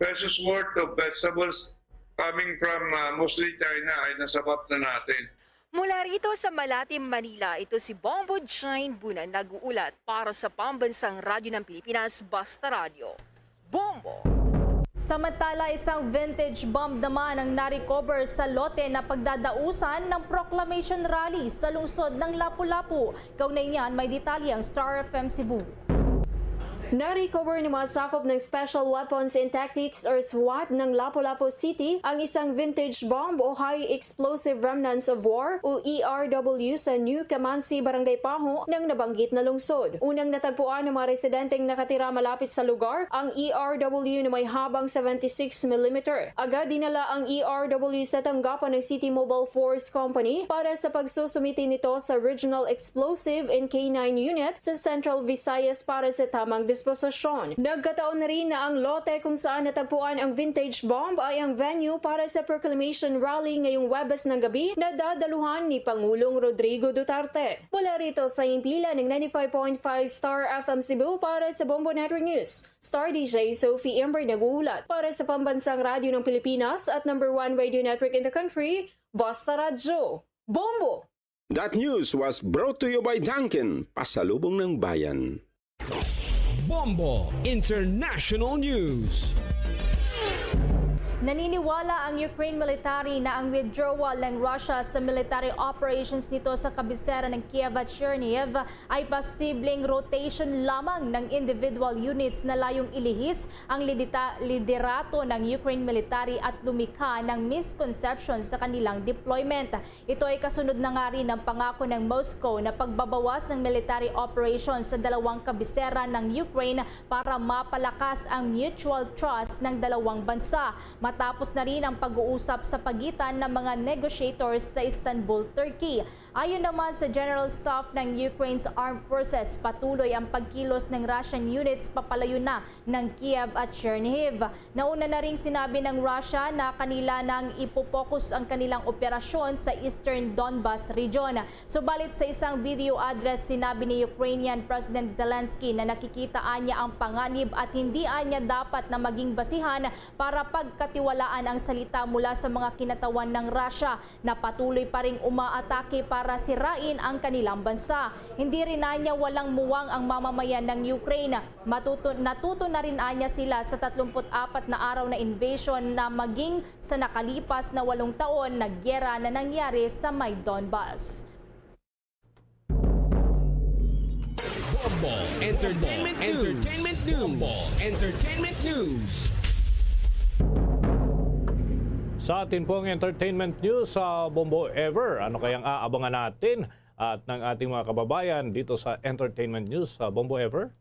pesos worth of vegetables coming from mostly China ay nasabat na natin. Mula rito sa Malate, Manila, ito si Bombo Jane Buna nag-uulat para sa Pambansang Radyo ng Pilipinas, Basta Radio. Bombo! Samantala, isang vintage bomb naman ang na-recover sa lote na pagdadausan ng Proclamation Rally sa lungsod ng Lapu-Lapu. Kaugnay niyan, may detalye ang Star FM Cebu. Na-recover ni mga sakop ng Special Weapons and Tactics or SWAT ng Lapu-Lapu City ang isang vintage bomb o High Explosive Remnants of War o ERW sa New Camansi, Barangay Paho ng nabanggit na lungsod. Unang natagpuan ng mga residenteng nakatira malapit sa lugar ang ERW na may habang 76mm. Agad dinala ang ERW sa tanggapan ng City Mobile Force Company para sa pagsusumiti nito sa Regional Explosive and K9 Unit sa Central Visayas para sa tamang disposisyon. Nagkataon na rin na ang lote kung saan natagpuan ang vintage bomb ay ang venue para sa proclamation rally ngayong Webes ng gabi na dadaluhan ni Pangulong Rodrigo Duterte. Mula rito sa impila ng 95.5 Star FM Cebu para sa Bombo Network News, Star DJ Sophie Ember nag-uulat para sa Pambansang Radyo ng Pilipinas at #1 radio network in the country, Basta Radyo. Bombo! That news was brought to you by Dunkin, pasalubong ng bayan. Bombo International News. Naniniwala ang Ukraine military na ang withdrawal ng Russia sa military operations nito sa kabisera ng Kiev at Chernihiv ay posibleng rotation lamang ng individual units na layong ilihis ang liderato ng Ukraine military at lumikha ng misconception sa kanilang deployment. Ito ay kasunod na nga rin ng pangako ng Moscow na pagbabawas ng military operations sa dalawang kabisera ng Ukraine para mapalakas ang mutual trust ng dalawang bansa. Matapos na rin ang pag-uusap sa pagitan ng mga negotiators sa Istanbul, Turkey. Ayon naman sa General Staff ng Ukraine's Armed Forces, patuloy ang pagkilos ng Russian units papalayo na ng Kiev at Chernihiv. Nauna na rin sinabi ng Russia na kanila nang ipopokus ang kanilang operasyon sa Eastern Donbas region. Subalit sa isang video address, sinabi ni Ukrainian President Zelensky na nakikitaan niya ang panganib at hindi niya dapat na maging basihan para pagkatiwalaan ang salita mula sa mga kinatawan ng Russia na patuloy pa ring umaatake para sirain ang kanilang bansa. Hindi rin niya walang muwang ang mamamayan ng Ukraine. Natuto na rin niya sila sa 34 na araw na invasion na maging sa nakalipas na 8 taon na gyera na nangyari sa may Donbas. Bombo Entertainment News. Bombo Entertainment News. Sa atin pong entertainment news sa Bombo Ever, ano kayang aabangan natin at ng ating mga kababayan dito sa entertainment news sa Bombo Ever?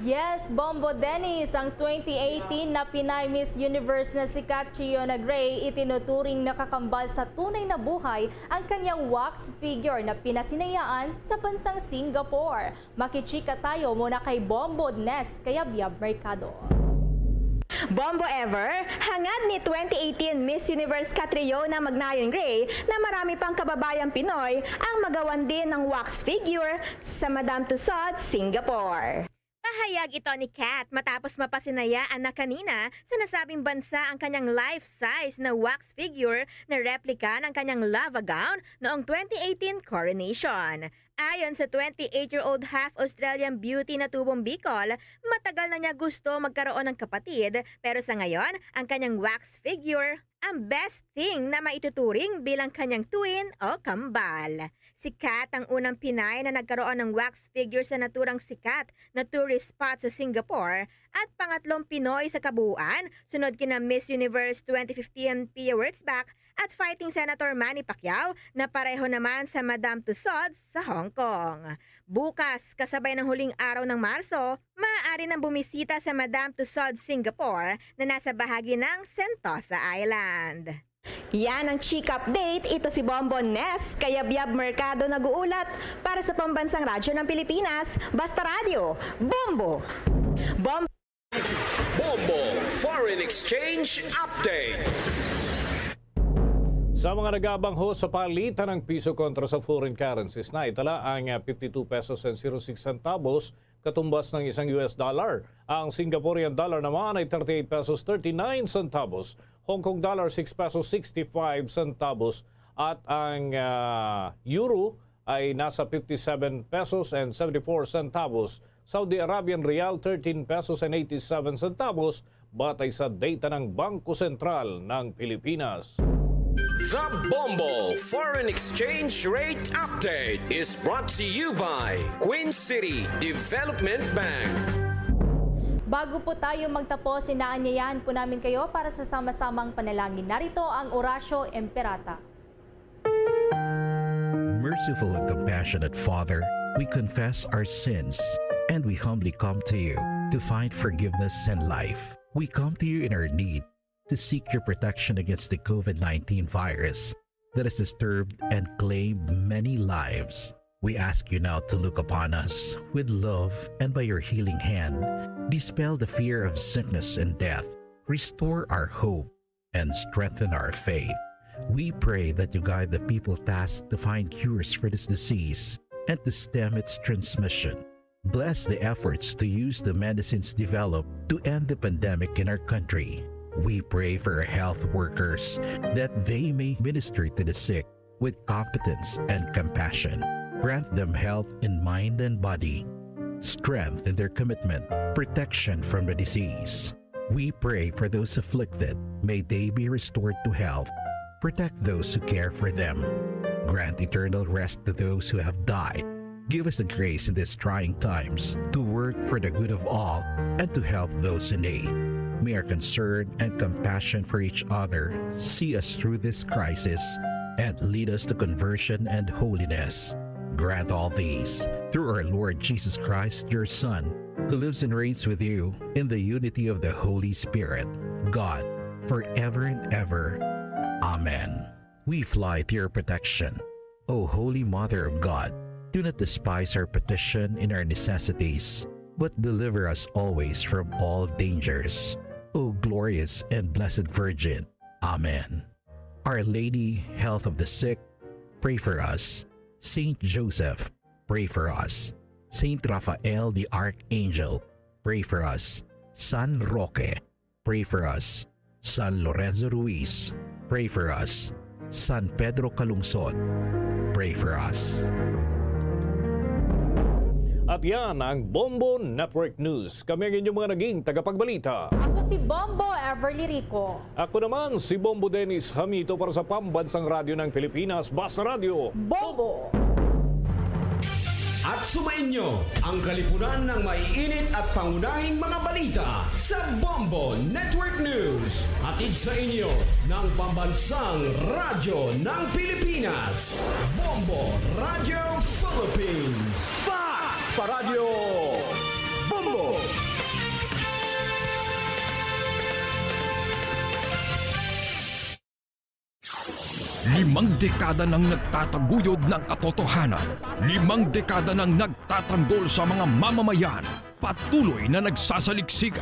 Yes, Bombo Dennis, ang 2018 na Pinay Miss Universe na si Catriona Gray, itinuturing nakakambal sa tunay na buhay ang kanyang wax figure na pinasinayaan sa bansang Singapore. Makichika tayo muna kay Bombo Ness, kaya Biab Mercado. Bombo Ever, hangad ni 2018 Miss Universe Catriona Magnayon Gray na marami pang kababayang Pinoy ang magawan din ng wax figure sa Madame Tussauds, Singapore. Pahayag ito ni Kat matapos mapasinayaan na kanina sa nasabing bansa ang kanyang life-size na wax figure na replika ng kanyang lava gown noong 2018 coronation. Ayon sa 28-year-old half-Australian beauty na tubong Bicol, matagal na niya gusto magkaroon ng kapatid pero sa ngayon, ang kanyang wax figure ang best thing na maituturing bilang kanyang twin o kambal. Si Kat ang unang Pinay na nagkaroon ng wax figure sa naturang sikat na tourist spot sa Singapore at pangatlong Pinoy sa kabuuan, sunod kina Miss Universe 2015 Pia Wurtzbach at fighting Senator Manny Pacquiao na pareho naman sa Madame Tussauds sa Hong Kong. Bukas, kasabay ng huling araw ng Marso, maaari nang bumisita sa Madame Tussauds Singapore na nasa bahagi ng Sentosa Island. Yan ang Chika Update. Ito si Bombo Ness, kaya Biab Mercado nag-uulat para sa Pambansang Radyo ng Pilipinas, Basta Radio. Bombo! Bombo Foreign Exchange Update. Sa mga nagabangho sa palitan ng piso kontra sa foreign currencies na itala ang 52 pesos and 06 centavos katumbas ng isang US dollar. Ang Singaporean dollar naman ay 38 pesos 39 centavos, Hong Kong dollar 6 pesos 65 centavos at ang euro ay nasa 57 pesos and 74 centavos. Saudi Arabian Rial 13 pesos and 87 centavos batay sa data ng Bangko Sentral ng Pilipinas. The Bombo Foreign Exchange Rate Update is brought to you by Queen City Development Bank. Bago po tayo magtapos, inaanyayahan po namin kayo para sa sama-samang panalangin. Narito ang Orasio Imperata. Merciful and compassionate Father, we confess our sins and we humbly come to you to find forgiveness and life. We come to you in our need to seek your protection against the COVID-19 virus that has disturbed and claimed many lives. We ask you now to look upon us with love and by your healing hand, dispel the fear of sickness and death, restore our hope, and strengthen our faith. We pray that you guide the people tasked to find cures for this disease and to stem its transmission. Bless the efforts to use the medicines developed to end the pandemic in our country. We pray for our health workers that they may minister to the sick with competence and compassion. Grant them health in mind and body, strength in their commitment, protection from the disease. We pray for those afflicted. May they be restored to health. Protect those who care for them. Grant eternal rest to those who have died. Give us the grace in these trying times to work for the good of all and to help those in need. May our concern and compassion for each other see us through this crisis and lead us to conversion and holiness. Grant all these through our Lord Jesus Christ, your Son, who lives and reigns with you in the unity of the Holy Spirit, God, forever and ever. Amen. We fly to your protection. O Holy Mother of God, do not despise our petition in our necessities, but deliver us always from all dangers. O glorious and blessed Virgin. Amen. Our Lady, health of the sick, pray for us. Saint Joseph, pray for us. Saint Raphael the Archangel, pray for us. San Roque, pray for us. San Lorenzo Ruiz, pray for us. San Pedro Calungsod, pray for us. At yan ang Bombo Network News. Kami ang inyong mga naging tagapagbalita. Ako si Bombo Everly Rico. Ako naman si Bombo Dennis Hamito para sa Pambansang Radyo ng Pilipinas, Basta Radio Bombo! At sumainyo ang kalipunan ng maiinit at pangunahing mga balita sa Bombo Network News. Hatid sa inyo ng Pambansang Radyo ng Pilipinas, Bombo Radio Philippines. Paradyo Bombo! Limang dekada nang nagtataguyod ng katotohanan. 5 dekada nang nagtatanggol sa mga mamamayan. Patuloy na nagsasaliksik